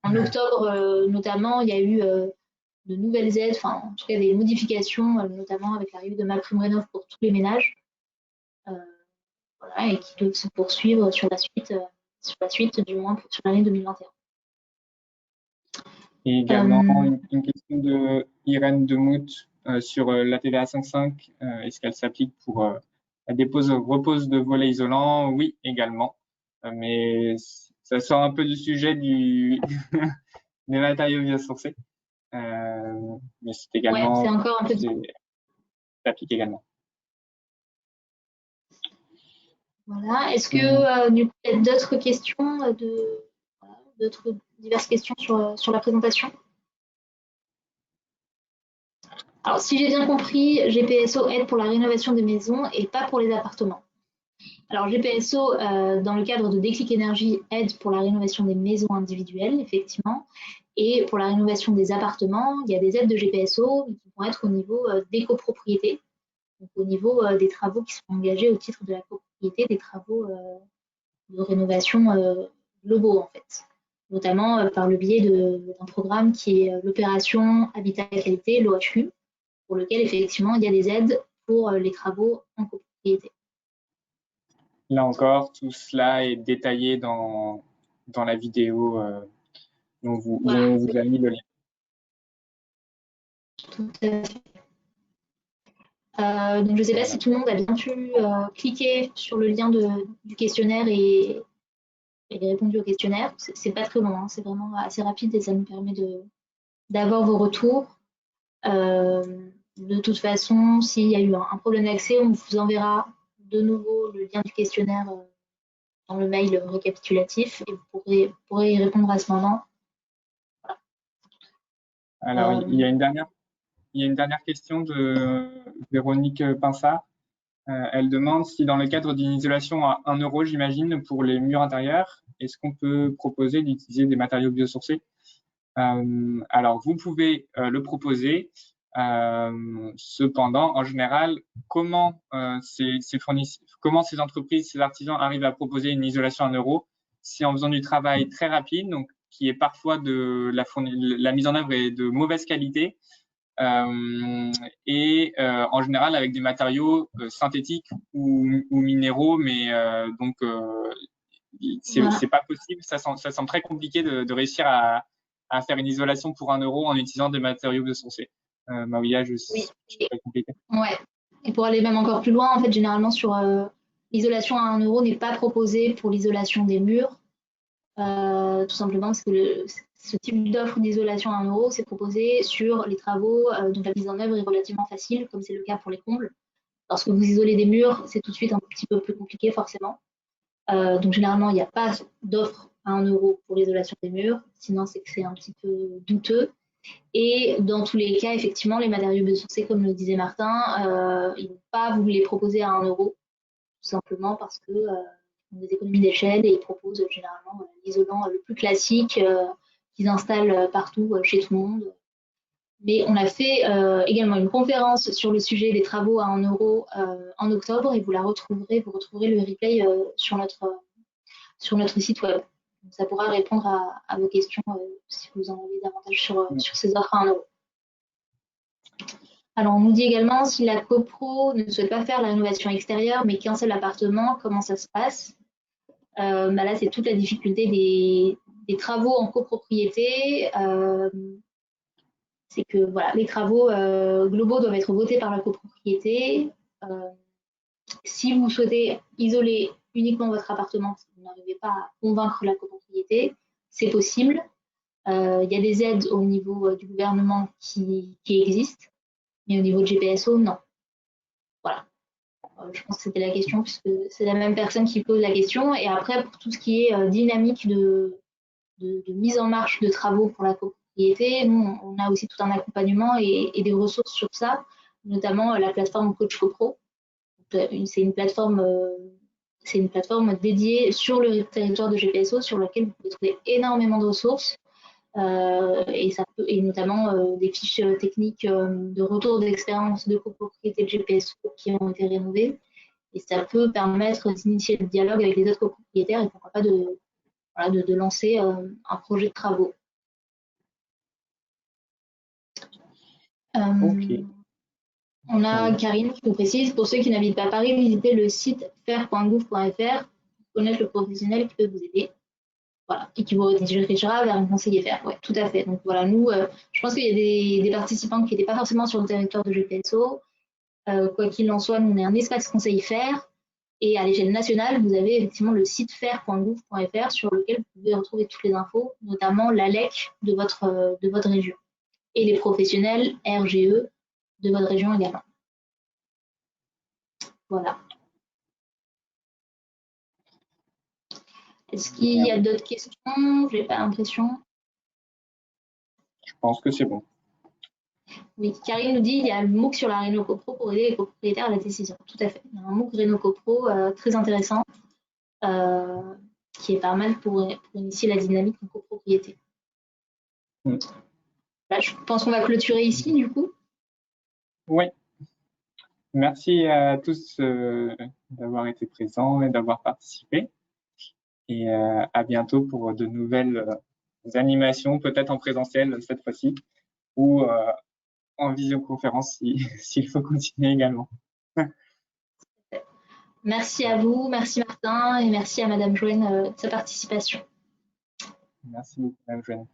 en octobre notamment, il y a eu de nouvelles aides, enfin en tout cas des modifications, notamment avec l'arrivée de MaPrimeRénov' pour tous les ménages, voilà, et qui doivent se poursuivre sur la suite du moins sur l'année 2021. Et également une question de Irène Demout sur la TVA 5.5. Est-ce qu'elle s'applique pour la repose de volets isolants? Oui, également. Mais ça sort un peu du sujet des matériaux biosourcés. Mais c'est également. Ouais, c'est encore un peu. S'applique également. Voilà. Est-ce que du coup, il y a d'autres questions, d'autres diverses questions sur la présentation? Alors, si j'ai bien compris, GPSO aide pour la rénovation des maisons et pas pour les appartements. Alors, GPSO, dans le cadre de Déclic Énergie, aide pour la rénovation des maisons individuelles, effectivement. Et pour la rénovation des appartements, il y a des aides de GPSO qui vont être au niveau des copropriétés, donc au niveau des travaux qui sont engagés au titre de la copropriété, des travaux de rénovation globaux, en fait. Notamment par le biais d'un programme qui est l'opération Habitat Qualité, l'OHQ, pour lequel effectivement il y a des aides pour les travaux en copropriété. Là encore, tout cela est détaillé dans la vidéo dont on vous a mis le lien. Tout à fait. Donc je ne sais pas si tout le monde a bien pu cliquer sur le lien du questionnaire et répondu au questionnaire. C'est pas très long, hein, c'est vraiment assez rapide et ça nous permet d'avoir vos retours. De toute façon, s'il y a eu un problème d'accès, on vous enverra de nouveau le lien du questionnaire dans le mail récapitulatif et vous pourrez y répondre à ce moment. Voilà. Alors, il y a une dernière question de Véronique Pinsard. Elle demande si dans le cadre d'une isolation à 1 euro, j'imagine, pour les murs intérieurs, est-ce qu'on peut proposer d'utiliser des matériaux biosourcés? Alors, vous pouvez le proposer. Cependant, en général, comment ces entreprises, ces artisans arrivent à proposer une isolation à 1 euro? C'est en faisant du travail très rapide, donc qui est parfois la mise en œuvre est de mauvaise qualité, et en général avec des matériaux synthétiques ou minéraux, mais donc c'est pas possible. Ça semble très compliqué de réussir à faire une isolation pour 1 euro en utilisant des matériaux biosourcés. Maouya, je Oui. sais pas compléter. Ouais. Et pour aller même encore plus loin, en fait, généralement sur l'isolation à 1 euro n'est pas proposée pour l'isolation des murs, tout simplement parce que ce type d'offre d'isolation à 1 euro, c'est proposé sur les travaux dont la mise en œuvre est relativement facile, comme c'est le cas pour les combles. Lorsque vous isolez des murs, c'est tout de suite un petit peu plus compliqué, forcément. Donc généralement, il n'y a pas d'offre à 1 euro pour l'isolation des murs, sinon c'est que c'est un petit peu douteux. Et dans tous les cas, effectivement, les matériaux biosourcés, comme le disait Martin, ils ne vont pas vous les proposer à 1 euro, tout simplement parce que ont des économies d'échelle et ils proposent généralement l'isolant le plus classique qu'ils installent partout chez tout le monde. Mais on a fait également une conférence sur le sujet des travaux à 1 euro en octobre et vous retrouverez le replay sur notre site web. Donc, ça pourra répondre à vos questions si vous en avez davantage sur ces offres à 1 euro. Alors, on nous dit également si la copro ne souhaite pas faire la rénovation extérieure mais qu'un seul appartement, comment ça se passe? Là, c'est toute la difficulté des travaux en copropriété. C'est que voilà, les travaux globaux doivent être votés par la copropriété. Si vous souhaitez isoler uniquement votre appartement parce que vous n'arrivez pas à convaincre la copropriété, c'est possible. Il y a des aides au niveau du gouvernement qui existent, mais au niveau de GPSO, non. Voilà. Je pense que c'était la question, puisque c'est la même personne qui pose la question. Et après, pour tout ce qui est dynamique de mise en marche de travaux pour la copropriété, nous, on a aussi tout un accompagnement et des ressources sur ça, notamment la plateforme Coach CoPro. C'est une plateforme dédiée sur le territoire de GPSO sur laquelle vous pouvez trouver énormément de ressources et notamment des fiches techniques de retour d'expérience de copropriété de GPSO qui ont été rénovées. Et ça peut permettre d'initier le dialogue avec les autres copropriétaires et pourquoi pas de lancer un projet de travaux. Ok. On a Karine qui nous précise, pour ceux qui n'habitent pas à Paris, visitez le site faire.gouv.fr pour connaître le professionnel qui peut vous aider. Voilà, et qui vous redirigera vers un conseiller faire. Ouais, tout à fait. Donc voilà, nous, je pense qu'il y a des participants qui n'étaient pas forcément sur le territoire de GPSO. Quoi qu'il en soit, nous, on est un espace conseil faire. Et à l'échelle nationale, vous avez effectivement le site faire.gouv.fr sur lequel vous pouvez retrouver toutes les infos, notamment l'ALEC de votre région et les professionnels RGE de votre région également. Voilà. Est-ce qu'il y a d'autres questions? Je n'ai pas l'impression. Je pense que c'est bon. Oui, Karine nous dit il y a le MOOC sur la RénoCoPro pour aider les copropriétaires à la décision. Tout à fait. Il y a un MOOC RénoCoPro très intéressant qui est pas mal pour initier la dynamique en copropriété. Là, je pense qu'on va clôturer ici, du coup. Oui. Merci à tous d'avoir été présents et d'avoir participé. Et à bientôt pour de nouvelles animations, peut-être en présentiel cette fois-ci, ou en visioconférence s'il faut continuer également. Merci à vous, merci Martin et merci à Madame Joanne de sa participation. Merci beaucoup, Madame Joanne.